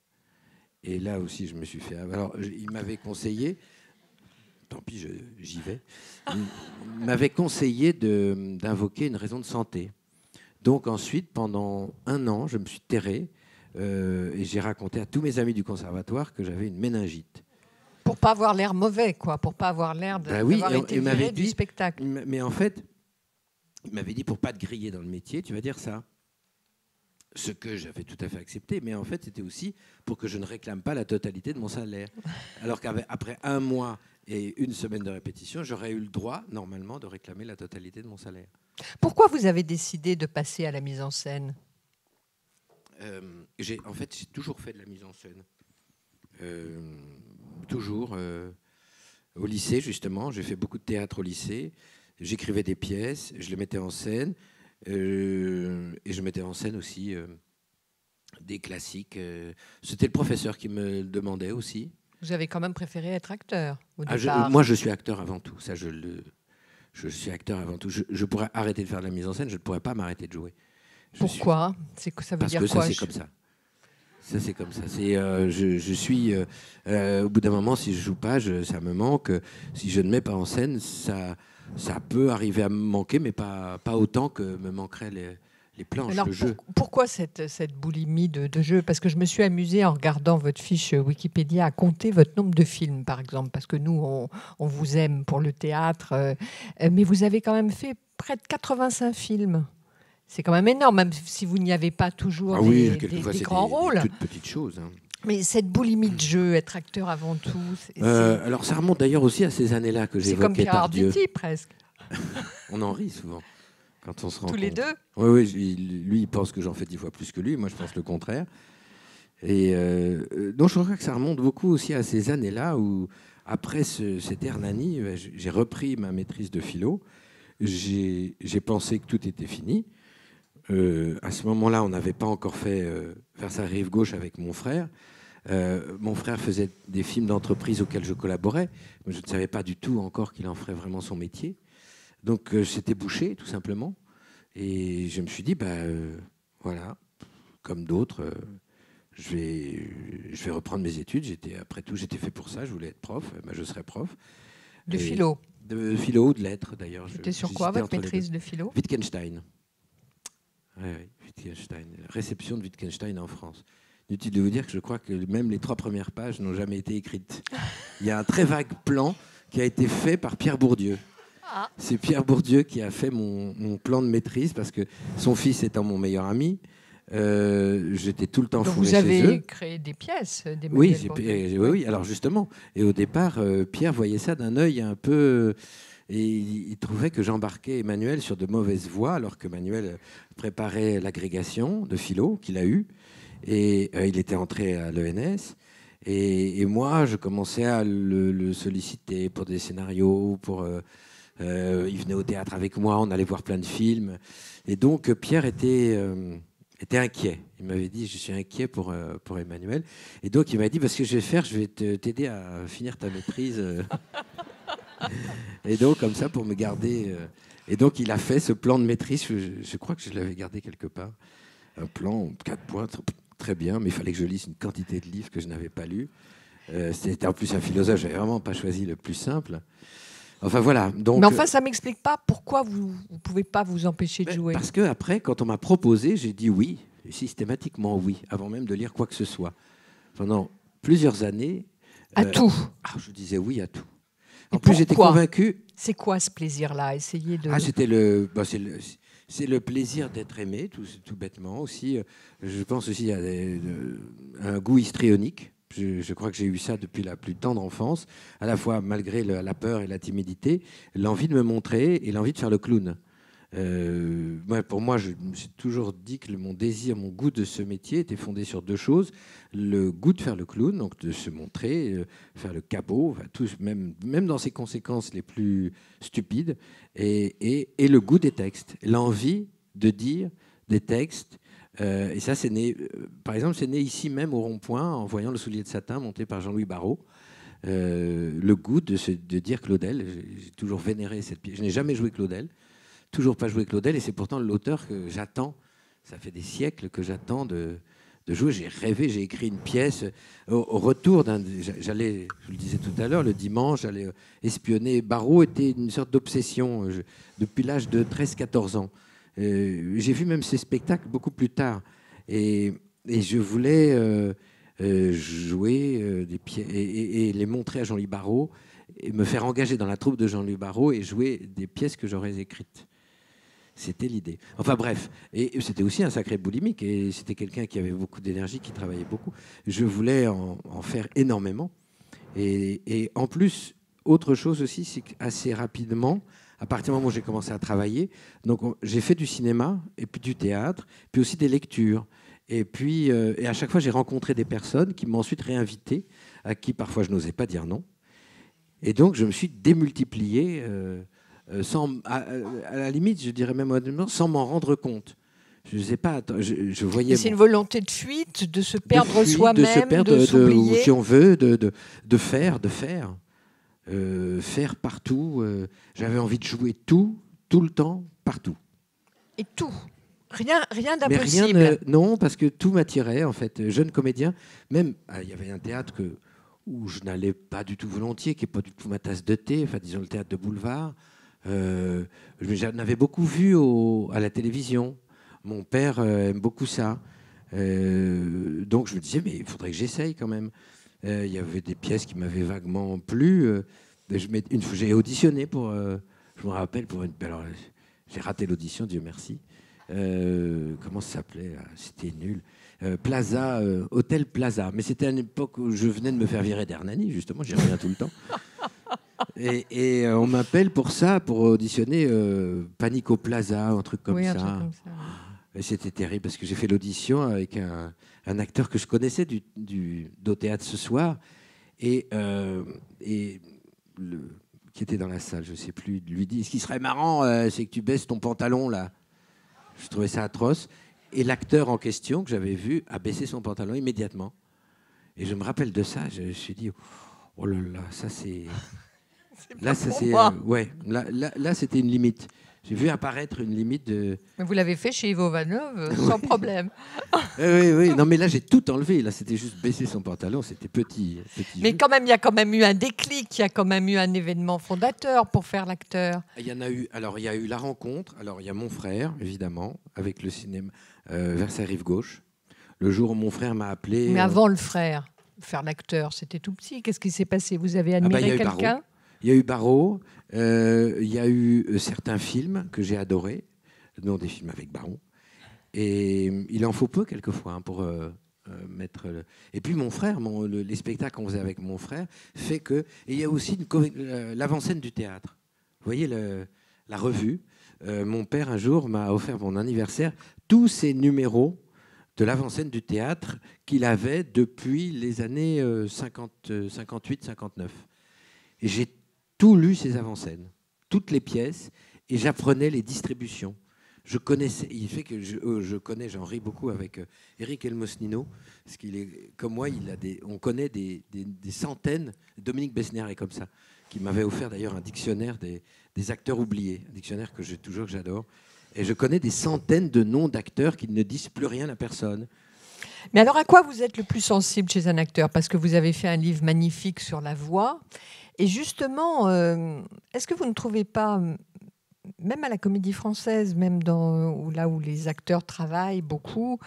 Et là aussi, je me suis fait... Alors, il m'avait conseillé... Tant pis, j'y vais. Il m'avait conseillé d'invoquer une raison de santé. Donc ensuite, pendant 1 an, je me suis terré et j'ai raconté à tous mes amis du conservatoire que j'avais une méningite. Pour pas avoir l'air mauvais, quoi. Pour pas avoir l'air d'avoir été viré du spectacle. Mais en fait, il m'avait dit, pour pas te griller dans le métier, tu vas dire ça. Ce que j'avais tout à fait accepté, mais en fait, c'était aussi pour que je ne réclame pas la totalité de mon salaire. Alors qu'après 1 mois et 1 semaine de répétition, j'aurais eu le droit, normalement, de réclamer la totalité de mon salaire. Pourquoi vous avez décidé de passer à la mise en scène ? En fait, j'ai toujours fait de la mise en scène. Toujours. Au lycée, justement, j'ai fait beaucoup de théâtre au lycée. J'écrivais des pièces, je les mettais en scène. Et je mettais en scène aussi des classiques. C'était le professeur qui me le demandait aussi. Vous avez quand même préféré être acteur au départ. Moi, je suis acteur avant tout. Ça, je suis acteur avant tout. Je pourrais arrêter de faire de la mise en scène, je ne pourrais pas m'arrêter de jouer. Pourquoi ? Ça veut dire quoi ? Parce que ça, c'est comme ça. Ça, c'est comme ça. Je suis au bout d'un moment, si je joue pas, ça me manque. Si je ne mets pas en scène, ça peut arriver à me manquer, mais pas autant que me manqueraient les planches, Alors le jeu. pourquoi cette boulimie de jeu? Parce que je me suis amusée en regardant votre fiche Wikipédia à compter votre nombre de films, par exemple, parce que nous, on vous aime pour le théâtre, mais vous avez quand même fait près de 85 films. C'est quand même énorme, même si vous n'y avez pas toujours Ah oui, des quelquefois, c'est grands rôles. des toutes petites choses. Hein. Mais cette boulimie de jeu, être acteur avant tout, Alors, ça remonte d'ailleurs aussi à ces années-là que c'est comme j'évoquais Pierre Tardieu. Arditi, presque. On en rit souvent quand on se rencontre. Tous les deux. Oui, lui, il pense que j'en fais 10 fois plus que lui. Moi, je pense le contraire. Et donc, je crois que ça remonte beaucoup aussi à ces années-là où, après cet Hernani, j'ai repris ma maîtrise de philo. J'ai pensé que tout était fini. À ce moment-là, on n'avait pas encore fait Versailles Rive Gauche avec mon frère. Mon frère faisait des films d'entreprise auxquels je collaborais, mais je ne savais pas du tout encore qu'il en ferait vraiment son métier. Donc c'était bouché, tout simplement. Et je me suis dit, voilà, comme d'autres, je vais reprendre mes études. Après tout, j'étais fait pour ça, je voulais être prof, je serai prof. De philo. De philo ou de lettres, d'ailleurs. C'était sur quoi, votre maîtrise de philo? Wittgenstein. Oui, Wittgenstein. Réception de Wittgenstein en France. Inutile de vous dire que je crois que même les 3 premières pages n'ont jamais été écrites. Il y a un très vague plan qui a été fait par Pierre Bourdieu. Ah. C'est Pierre Bourdieu qui a fait mon plan de maîtrise parce que son fils étant mon meilleur ami, j'étais tout le temps fourré chez eux. Vous avez créé des pièces, des oui, alors justement. Et au départ, Pierre voyait ça d'un œil un peu... Et il trouvait que j'embarquais Emmanuel sur de mauvaises voies, alors que Emmanuel préparait l'agrégation de philo qu'il a eue. Et il était entré à l'ENS. Et moi, je commençais à le solliciter pour des scénarios, il venait au théâtre avec moi, on allait voir plein de films. Et donc, Pierre était inquiet. Il m'avait dit, je suis inquiet pour Emmanuel. Et donc, il m'a dit, ce que je vais faire, je vais t'aider à finir ta maîtrise. Et donc, comme ça, pour me garder... Et donc, il a fait ce plan de maîtrise. Je crois que je l'avais gardé quelque part. Un plan, 4 points, très bien, mais il fallait que je lise une quantité de livres que je n'avais pas lus. C'était en plus un philosophe, je n'avais vraiment pas choisi le plus simple. Enfin, voilà. Donc, mais enfin, ça ne m'explique pas pourquoi vous ne pouvez pas vous empêcher de jouer. Parce qu'après, quand on m'a proposé, j'ai dit oui, systématiquement oui, avant même de lire quoi que ce soit. Pendant plusieurs années... À tout. Je disais oui à tout. Et en plus, j'étais convaincu... C'est quoi ce plaisir-là? Essayer de... C'est le plaisir d'être aimé, tout bêtement aussi. Je pense aussi à un goût histrionique. Je crois que j'ai eu ça depuis la plus tendre enfance, à la fois malgré la peur et la timidité, l'envie de me montrer et l'envie de faire le clown. Pour moi, j'ai toujours dit que mon désir, mon goût de ce métier était fondé sur 2 choses. Le goût de faire le clown, donc de se montrer, faire le cabot, même dans ses conséquences les plus stupides, et le goût des textes, l'envie de dire des textes. Et ça, c'est né, par exemple, c'est né ici même au Rond-Point, en voyant Le Soulier de satin monté par Jean-Louis Barrault. Le goût de dire Claudel. J'ai toujours vénéré cette pièce. Je n'ai jamais joué Claudel. Toujours pas joué Claudel, et c'est pourtant l'auteur que j'attends. Ça fait des siècles que j'attends de jouer. J'ai rêvé, j'ai écrit une pièce au retour j'allais, je le disais tout à l'heure, le dimanche, j'allais espionner. Barrault était une sorte d'obsession depuis l'âge de 13-14 ans. J'ai vu même ses spectacles beaucoup plus tard. Et je voulais jouer des pièces et les montrer à Jean-Louis Barrault, et me faire engager dans la troupe de Jean-Louis Barrault et jouer des pièces que j'aurais écrites. C'était l'idée. Enfin bref, et c'était aussi un sacré boulimique, et c'était quelqu'un qui avait beaucoup d'énergie, qui travaillait beaucoup. Je voulais en faire énormément. Et en plus, autre chose aussi, c'est qu'assez rapidement, à partir du moment où j'ai commencé à travailler, donc j'ai fait du cinéma, et puis du théâtre, puis aussi des lectures. Et puis, et à chaque fois, j'ai rencontré des personnes qui m'ont ensuite réinvité, à qui parfois je n'osais pas dire non. Et donc, je me suis démultiplié... à la limite, je dirais même sans m'en rendre compte. Je sais pas, je voyais... C'est une volonté de fuite, de se perdre soi-même, de s'oublier. Si on veut, de faire partout. J'avais envie de jouer tout le temps, partout. Et tout. Rien Mais rien d'impossible. non, parce que tout m'attirait, en fait. Jeune comédien, même, il y avait un théâtre où je n'allais pas du tout volontiers, qui n'est pas du tout ma tasse de thé, enfin, disons le théâtre de boulevard. J'en avais beaucoup vu à la télévision. Mon père aime beaucoup ça. Donc je me disais, mais il faudrait que j'essaye quand même. Il y avait des pièces qui m'avaient vaguement plu. Une fois, j'ai auditionné pour, je me rappelle, alors, j'ai raté l'audition, Dieu merci. Comment ça s'appelait? C'était nul. Plaza, Hôtel Plaza. Mais c'était à une époque où je venais de me faire virer d'Hernani, justement, j'y reviens tout le temps. Et on m'appelle pour ça, pour auditionner Panico Plaza, un truc comme Oui, un ça. truc comme ça. Et c'était terrible parce que j'ai fait l'audition avec un acteur que je connaissais d'au théâtre ce soir et qui était dans la salle, je ne sais plus, lui dit: ce qui serait marrant, c'est que tu baisses ton pantalon là. Je trouvais ça atroce. Et l'acteur en question que j'avais vu a baissé son pantalon immédiatement. Et je me rappelle de ça. Je me suis dit: oh là là, ça c'est. Là, ça c'est. Ouais, là c'était une limite. J'ai vu apparaître une limite de. Mais vous l'avez fait chez Ivo Vanov sans problème. Oui. Non, mais là, j'ai tout enlevé. Là, c'était juste baisser son pantalon. C'était petit. Mais quand même, il y a quand même eu un déclic. Il y a quand même eu un événement fondateur pour faire l'acteur. Il y en a eu. Alors, il y a eu la rencontre. Alors, il y a mon frère, évidemment, avec le cinéma Versailles Rive Gauche. Le jour où mon frère m'a appelé. Mais avant le frère, faire l'acteur, c'était tout petit. Qu'est-ce qui s'est passé? Vous avez admiré quelqu'un? Il y a eu Barrault, il y a eu certains films que j'ai adorés, non des films avec Baron. Et il en faut peu quelquefois pour mettre. Et puis mon frère, les spectacles qu'on faisait avec mon frère, fait que. Et il y a aussi l'avant-scène du théâtre. Vous voyez la revue. Mon père un jour m'a offert pour mon anniversaire tous ces numéros de l'avant-scène du théâtre qu'il avait depuis les années 58-59. Et j'ai tout lu ces avant-scènes, toutes les pièces, et j'apprenais les distributions. Je connaissais, il fait que je connais, j'en ris beaucoup avec Éric Elmosnino, parce qu'il est comme moi, on connaît des centaines. Dominique Besnéard est comme ça, qui m'avait offert d'ailleurs un dictionnaire des acteurs oubliés, un dictionnaire que j'adore. Et je connais des centaines de noms d'acteurs qui ne disent plus rien à personne. Mais alors, à quoi vous êtes le plus sensible chez un acteur? Parce que vous avez fait un livre magnifique sur la voix. Et justement, est-ce que vous ne trouvez pas, même à la Comédie Française, même là où les acteurs travaillent beaucoup,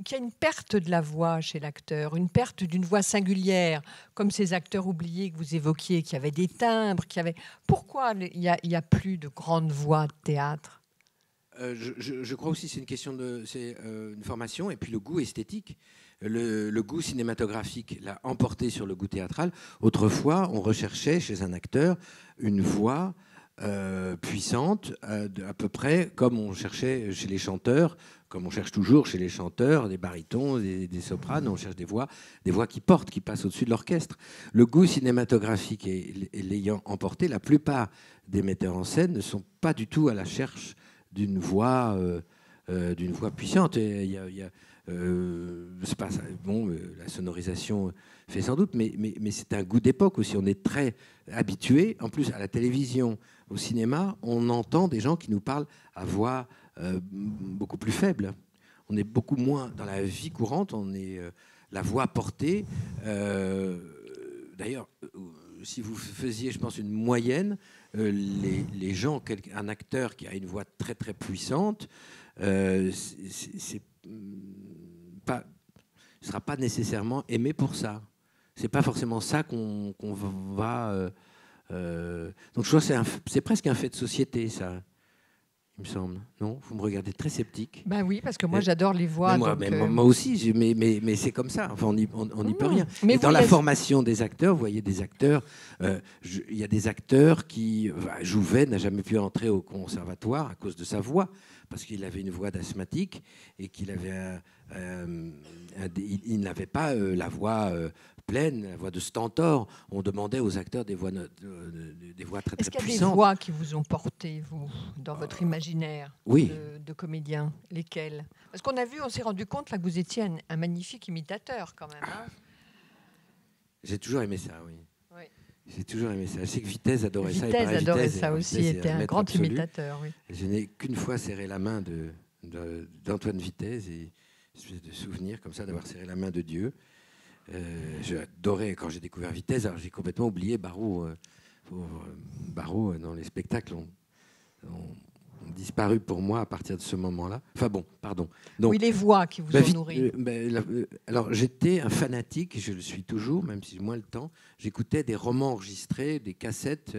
qu'il y a une perte de la voix chez l'acteur, une perte d'une voix singulière, comme ces acteurs oubliés que vous évoquiez, qui avaient des timbres, Pourquoi il n'y a plus de grandes voix de théâtre? Je crois aussi que c'est une question c'est une formation et puis le goût esthétique. Le goût cinématographique l'a emporté sur le goût théâtral. Autrefois, on recherchait chez un acteur une voix puissante, à peu près comme on cherchait chez les chanteurs, comme on cherche toujours chez les chanteurs, des barytons, des sopranes, on cherche des voix qui portent, qui passent au-dessus de l'orchestre. Le goût cinématographique l'ayant emporté, la plupart des metteurs en scène ne sont pas du tout à la recherche d'une voix puissante. C'est pas ça. Bon, la sonorisation fait sans doute, mais c'est un goût d'époque aussi. On est très habitué. En plus, à la télévision, au cinéma, on entend des gens qui nous parlent à voix beaucoup plus faible. On est beaucoup moins dans la vie courante. On est la voix portée. D'ailleurs, si vous faisiez, je pense, une moyenne, les gens, un acteur qui a une voix très très puissante, c'est pas, sera pas nécessairement aimé pour ça. C'est pas forcément ça qu'on va. Donc je crois que c'est presque un fait de société, ça. Il me semble. Non, vous me regardez très sceptique. Ben oui, parce que moi j'adore les voix. Moi aussi, mais c'est comme ça. Enfin, on n'y peut rien. Mais dans la formation des acteurs, vous voyez des acteurs. Il y a des acteurs qui. Jouvet n'a jamais pu entrer au conservatoire à cause de sa voix, parce qu'il avait une voix d'asthmatique et qu'il avait il n'avait pas la voix pleine, la voix de stentor. On demandait aux acteurs des voix très très puissantes. Est-ce qu'il y a des voix qui vous ont porté, vous, dans votre imaginaire de comédien? Lesquelles? Parce qu'on s'est rendu compte là que vous étiez un magnifique imitateur quand même. Hein. J'ai toujours aimé ça, oui. J'ai toujours aimé ça. Je sais que Vitesse adorait ça. Vitesse adorait ça aussi, était un grand imitateur. Oui. Je n'ai qu'une fois serré la main d'Antoine Vitesse et de souvenirs comme ça d'avoir serré la main de Dieu. J'adorais quand j'ai découvert Vitesse. Alors j'ai complètement oublié Barrault. Barrault dans les spectacles ont disparu pour moi à partir de ce moment-là. Enfin bon, pardon. Donc, oui, les voix qui vous ont nourri. Alors j'étais un fanatique, je le suis toujours, même si j'ai moins le temps. J'écoutais des romans enregistrés, des cassettes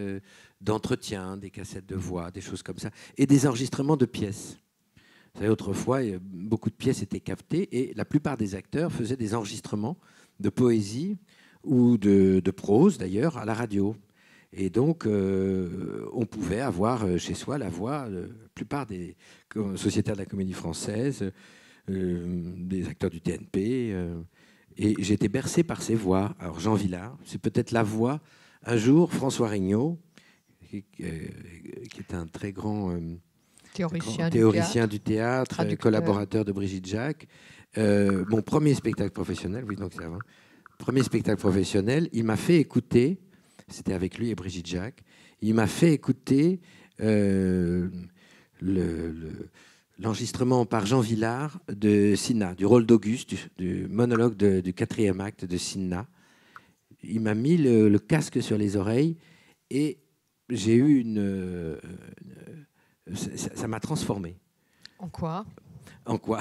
d'entretien, des cassettes de voix, des choses comme ça, et des enregistrements de pièces. Vous savez, autrefois, beaucoup de pièces étaient captées et la plupart des acteurs faisaient des enregistrements de poésie ou de prose, d'ailleurs, à la radio. Et donc, on pouvait avoir chez soi la voix de la plupart des sociétaires de la Comédie Française, des acteurs du TNP. Et j'ai été bercé par ces voix. Alors, Jean Vilar, c'est peut-être la voix. Un jour, François Regnault, qui est un très grand théoricien du théâtre, collaborateur de Brigitte Jacques. Mon premier spectacle professionnel, oui, donc c'est avant. Premier spectacle professionnel, il m'a fait écouter. C'était avec lui et Brigitte Jacques. Il m'a fait écouter l'enregistrement par Jean Vilar de Cinna, du rôle d'Auguste, du monologue du 4e acte de Cinna. Il m'a mis le casque sur les oreilles et j'ai eu ça m'a transformé. En quoi ? En quoi ?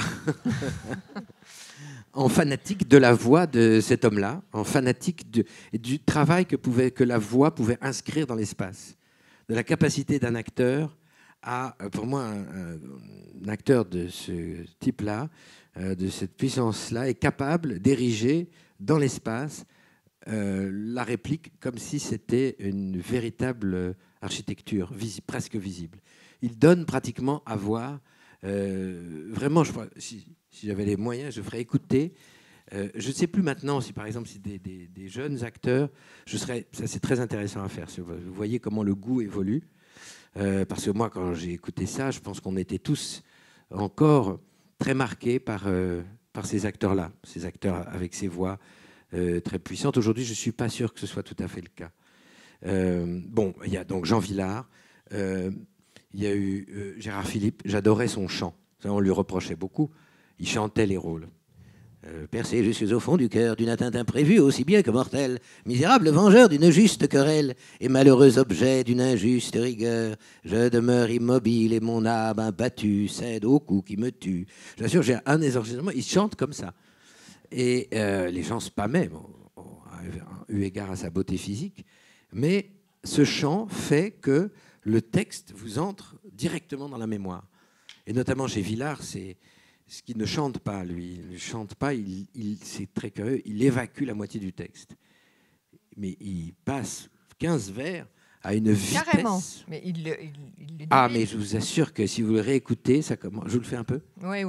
En fanatique de la voix de cet homme-là, en fanatique du travail que la voix pouvait inscrire dans l'espace, de la capacité d'un acteur à, pour moi, un acteur de ce type-là, de cette puissance-là, est capable d'ériger dans l'espace la réplique comme si c'était une véritable architecture presque visible. Il donne pratiquement à voir, vraiment, je crois, si j'avais les moyens, je ferais écouter. Je ne sais plus maintenant si, par exemple, si des jeunes acteurs, ça c'est très intéressant à faire. Vous voyez comment le goût évolue. Parce que moi, quand j'ai écouté ça, je pense qu'on était tous encore très marqués par ces acteurs-là, ces acteurs avec ces voix très puissantes. Aujourd'hui, je ne suis pas sûr que ce soit tout à fait le cas. Bon, il y a donc Jean Vilar, il y a eu Gérard Philippe. J'adorais son chant. Ça, on lui reprochait beaucoup. Il chantait les rôles. Percé jusqu'au fond du cœur d'une atteinte imprévue aussi bien que mortelle, misérable vengeur d'une juste querelle et malheureux objet d'une injuste rigueur, je demeure immobile et mon âme abattue cède au coup qui me tue. J'assure, j'ai un des enregistrements, il chante comme ça. Et les gens spammaient, eu égard à sa beauté physique, mais ce chant fait que le texte vous entre directement dans la mémoire. Et notamment chez Vilar, c'est ce qu'il ne chante pas, lui. Il ne chante pas, c'est très curieux, il évacue la moitié du texte. Mais il passe 15 vers à une vitesse... Carrément, mais il mais je vous assure que si vous le réécoutez, ça commence... Je vous le fais un peu ? Oui.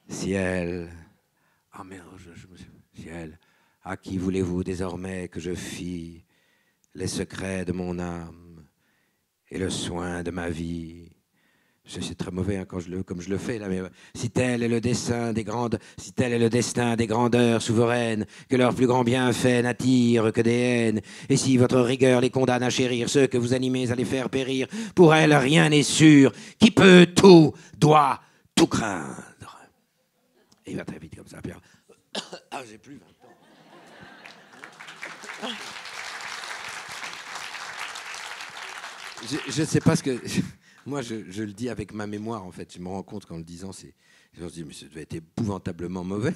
Ciel... Ah merde, ciel, à qui voulez-vous désormais que je fie les secrets de mon âme et le soin de ma vie ? C'est très mauvais comme je le fais là, mais si tel est le destin des grandeurs souveraines, que leur plus grand bienfait n'attire que des haines, et si votre rigueur les condamne à chérir ceux que vous animez à les faire périr, pour elles rien n'est sûr, qui peut tout doit tout craindre. Et il va très vite comme ça. J'ai plus 20 ans. Je ne sais pas ce que... Moi, je le dis avec ma mémoire, en fait. Je me rends compte qu'en le disant, je me dis, mais ça devait être épouvantablement mauvais.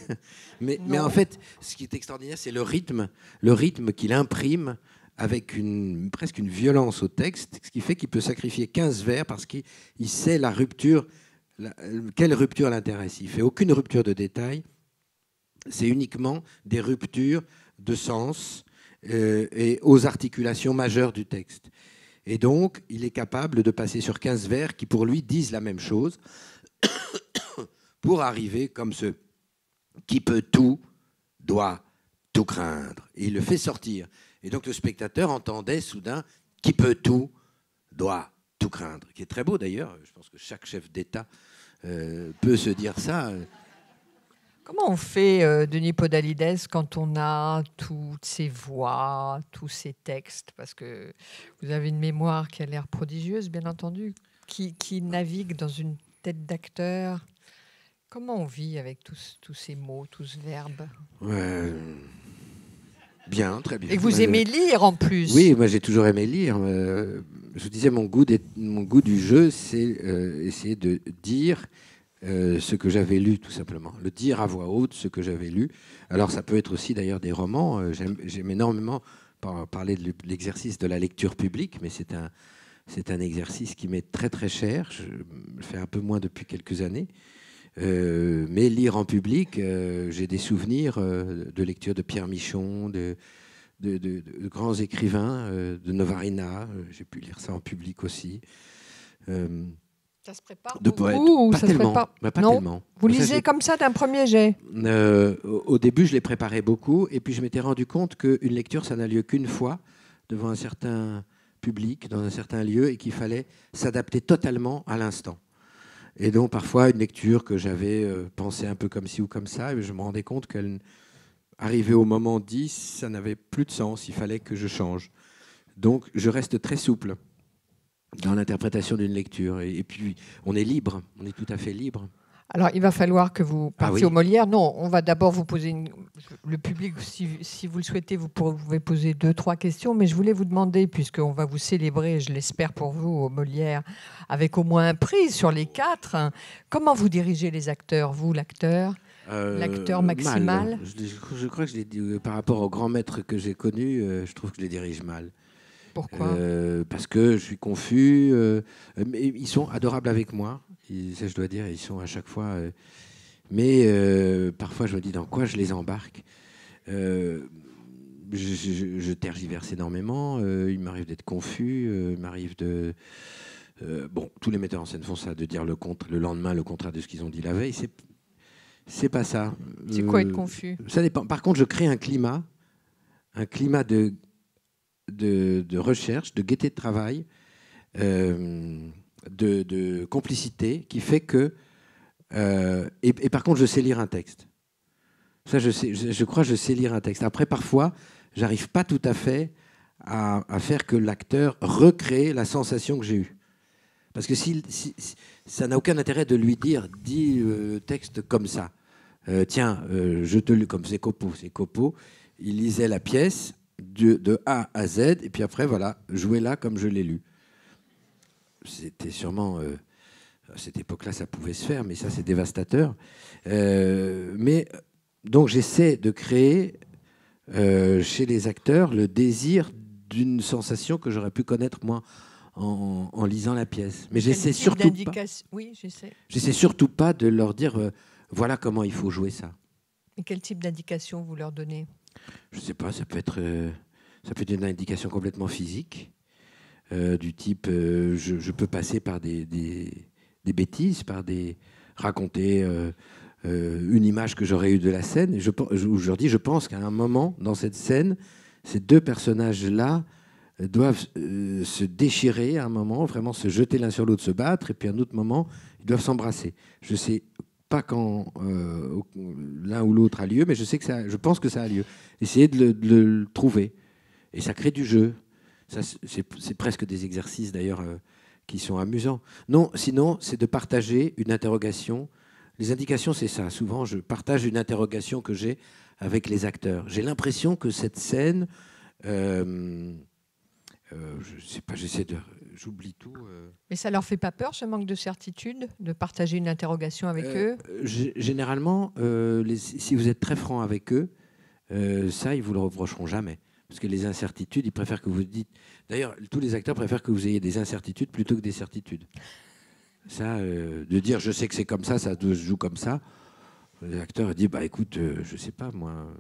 Mais en fait, ce qui est extraordinaire, c'est le rythme qu'il imprime avec presque une violence au texte, ce qui fait qu'il peut sacrifier 15 vers parce qu'il sait la rupture, quelle rupture l'intéresse. Il ne fait aucune rupture de détail. C'est uniquement des ruptures de sens et aux articulations majeures du texte. Et donc, il est capable de passer sur 15 vers qui, pour lui, disent la même chose pour arriver comme ce qui peut tout, doit tout craindre. Et il le fait sortir. Et donc, le spectateur entendait soudain qui peut tout, doit tout craindre. Qui est très beau, d'ailleurs. Je pense que chaque chef d'État peut se dire ça. Comment on fait, Denis Podalides, quand on a toutes ces voix, tous ces textes, parce que vous avez une mémoire qui a l'air prodigieuse, bien entendu, qui navigue dans une tête d'acteur. Comment on vit avec tous ces mots, tous ce verbe? Bien, très bien. Et vous aimez lire en plus. Oui, moi j'ai toujours aimé lire. Je vous disais, mon goût du jeu, c'est essayer de dire ce que j'avais lu, tout simplement. Le dire à voix haute, ce que j'avais lu. Alors ça peut être aussi d'ailleurs des romans. J'aime énormément parler de l'exercice de la lecture publique, mais c'est un exercice qui m'est très très cher. Je le fais un peu moins depuis quelques années. Mais lire en public, j'ai des souvenirs de lecture de Pierre Michon, de grands écrivains, de Novarina. J'ai pu lire ça en public aussi. Ça se prépare de beaucoup poètes. ou Pas ça tellement. se prépare Pas non. tellement. Vous lisez comme ça d'un premier jet? Au début, je les préparais beaucoup, et puis je m'étais rendu compte qu'une lecture, ça n'a lieu qu'une fois, devant un certain public, dans un certain lieu, et qu'il fallait s'adapter totalement à l'instant. Et donc, parfois, une lecture que j'avais pensée un peu comme ci ou comme ça, et je me rendais compte qu'elle, arrivée au moment 10, ça n'avait plus de sens, il fallait que je change. Donc, je reste très souple dans l'interprétation d'une lecture. Et puis, on est libre, on est tout à fait libre. Alors, il va falloir que vous partiez au Molière. Non, on va d'abord vous poser le public, si vous le souhaitez, vous pouvez poser 2-3 questions. Mais je voulais vous demander, puisqu'on va vous célébrer, je l'espère pour vous, au Molière, avec au moins un prix sur les 4, comment vous dirigez les acteurs, vous, l'acteur maximal? Mal. Je crois que je l'ai dit, par rapport aux grands maîtres que j'ai connus, je trouve que je les dirige mal. Pourquoi? Parce que je suis confus. Mais ils sont adorables avec moi. Ça, je dois dire, ils sont à chaque fois. Mais parfois, je me dis dans quoi je les embarque. Je tergiverse énormément. Il m'arrive d'être confus. Il m'arrive de. Bon, tous les metteurs en scène font ça, de dire le lendemain le contraire de ce qu'ils ont dit la veille. C'est pas ça. C'est quoi être confus? Ça dépend. Par contre, je crée un climat de recherche, de gaieté de travail, de complicité, qui fait que... et par contre, je sais lire un texte. Ça, je crois que je sais lire un texte. Après, parfois, j'arrive pas tout à fait à faire que l'acteur recrée la sensation que j'ai eue. Parce que ça n'a aucun intérêt de lui dire, dis le texte comme ça. Tiens, je te lis comme c'est Copo. Il lisait la pièce de A à Z, et puis après, voilà, jouez-la comme je l'ai lu. C'était sûrement... à cette époque-là, ça pouvait se faire, mais ça, c'est dévastateur. Mais donc, j'essaie de créer chez les acteurs le désir d'une sensation que j'aurais pu connaître, moi, en lisant la pièce. Mais j'essaie surtout pas... Oui, j'essaie. J'essaie surtout pas de leur dire voilà comment il faut jouer ça. Et quel type d'indication vous leur donnez? Je sais pas, ça peut être une indication complètement physique, du type je peux passer par des bêtises, raconter une image que j'aurais eue de la scène. Et je leur dis, je pense qu'à un moment dans cette scène, ces deux personnages-là doivent se déchirer à un moment, vraiment se jeter l'un sur l'autre, se battre, et puis à un autre moment, ils doivent s'embrasser. Je ne sais pas quand l'un ou l'autre a lieu, mais je pense que ça a lieu. Essayez de le trouver. Et ça crée du jeu. C'est presque des exercices, d'ailleurs, qui sont amusants. Non, sinon, c'est de partager une interrogation. Les indications, c'est ça. Souvent, je partage une interrogation que j'ai avec les acteurs. J'ai l'impression que cette scène... je sais pas, j'oublie tout. Mais ça leur fait pas peur, ce manque de certitude, de partager une interrogation avec eux? Généralement, si vous êtes très franc avec eux, ça, ils vous le reprocheront jamais. Parce que les incertitudes, ils préfèrent que vous dites... D'ailleurs, tous les acteurs préfèrent que vous ayez des incertitudes plutôt que des certitudes. Ça, de dire je sais que c'est comme ça se joue comme ça, les acteurs disent bah écoute, je sais pas moi...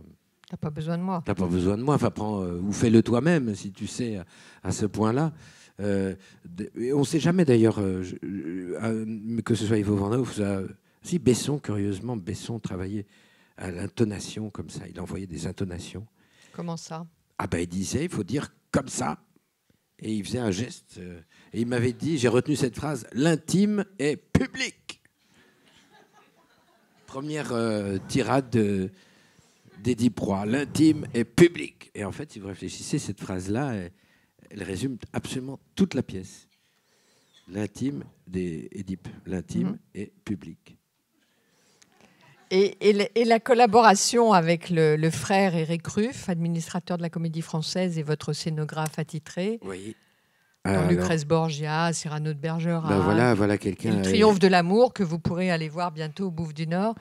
T'as pas besoin de moi. T'as pas besoin de moi. Enfin, prends ou fais-le toi-même si tu sais à ce point-là. On ne sait jamais d'ailleurs que ce soit Ivo Van Hove, si Besson, curieusement, travaillait à l'intonation comme ça. Il envoyait des intonations. Comment ça? Ah ben il disait, il faut dire comme ça. Et il faisait un geste. Et il m'avait dit, j'ai retenu cette phrase, l'intime est public. Première tirade d'Édith Proie, l'intime est public. Et en fait, si vous réfléchissez, cette phrase-là, elle résume absolument toute la pièce. l'intime des Édipe. L'intime est public. Et la collaboration avec le frère Éric Ruff, administrateur de la Comédie Française et votre scénographe attitré, Oui. dans Lucrèce Borgia, Cyrano de Bergerac, voilà quelqu'un. Le Triomphe de l'amour que vous pourrez aller voir bientôt au Bouffe du Nord.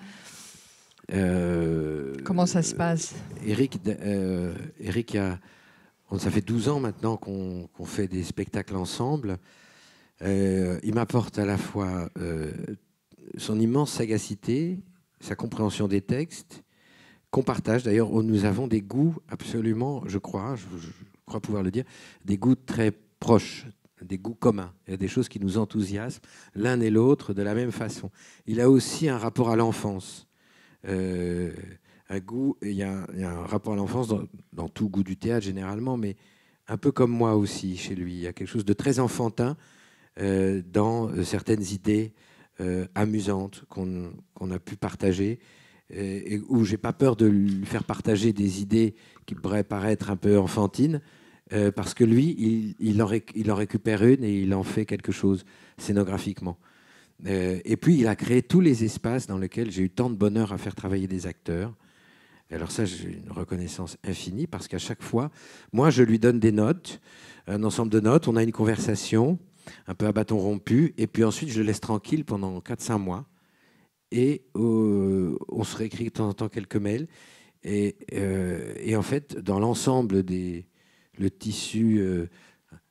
Comment ça se passe? Éric, ça fait 12 ans maintenant qu'on fait des spectacles ensemble. Il m'apporte à la fois son immense sagacité, sa compréhension des textes, qu'on partage. D'ailleurs, nous avons des goûts absolument, je crois pouvoir le dire, des goûts très proches, des goûts communs. Il y a des choses qui nous enthousiasment l'un et l'autre de la même façon. Il a aussi un rapport à l'enfance. Il y a un rapport à l'enfance dans tout goût du théâtre généralement, mais un peu comme moi aussi chez lui. Il y a quelque chose de très enfantin dans certaines idées amusantes qu'on a pu partager, et où j'ai pas peur de lui faire partager des idées qui pourraient paraître un peu enfantines, parce que lui, il en récupère une et il en fait quelque chose scénographiquement. Et puis, il a créé tous les espaces dans lesquels j'ai eu tant de bonheur à faire travailler des acteurs. Alors ça, j'ai une reconnaissance infinie, parce qu'à chaque fois, moi, je lui donne des notes, un ensemble de notes, on a une conversation, un peu à bâton rompu, et puis ensuite, je le laisse tranquille pendant 4-5 mois, et on se réécrit de temps en temps quelques mails, et en fait, dans l'ensemble le tissu,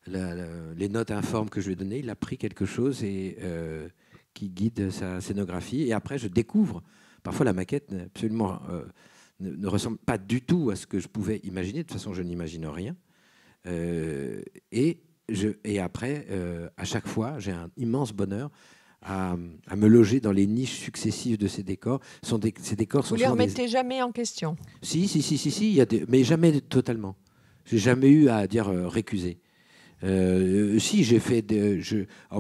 les notes informes que je lui ai données, il a pris quelque chose qui guide sa scénographie, et après, je découvre. Parfois, la maquette absolument ne ressemble pas du tout à ce que je pouvais imaginer. De toute façon, je n'imagine rien. Et après, à chaque fois, j'ai un immense bonheur à me loger dans les niches successives de ces décors. Ces décors Vous ne les remettez jamais en question? Si, il y a mais jamais totalement. J'ai jamais eu à dire récuser. Si, j'ai fait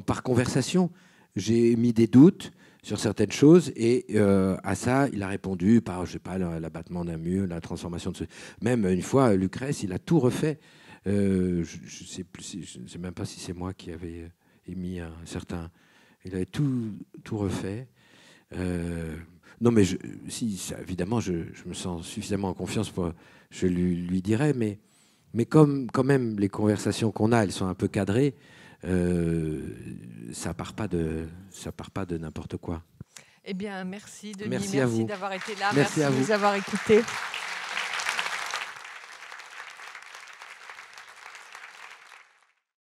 par conversation, j'ai mis des doutes sur certaines choses, et à ça, il a répondu par, je sais pas, l'abattement d'un mur, la transformation de ce... Même une fois, Lucrèce, il a tout refait. Je ne sais même pas si c'est moi qui avais émis un certain... Il avait tout refait. Non, mais évidemment, je me sens suffisamment en confiance pour... Je lui dirais, mais comme quand même les conversations qu'on a, elles sont un peu cadrées, ça part pas de n'importe quoi. Eh bien, merci Denis, merci d'avoir été là, merci de nous avoir écoutés.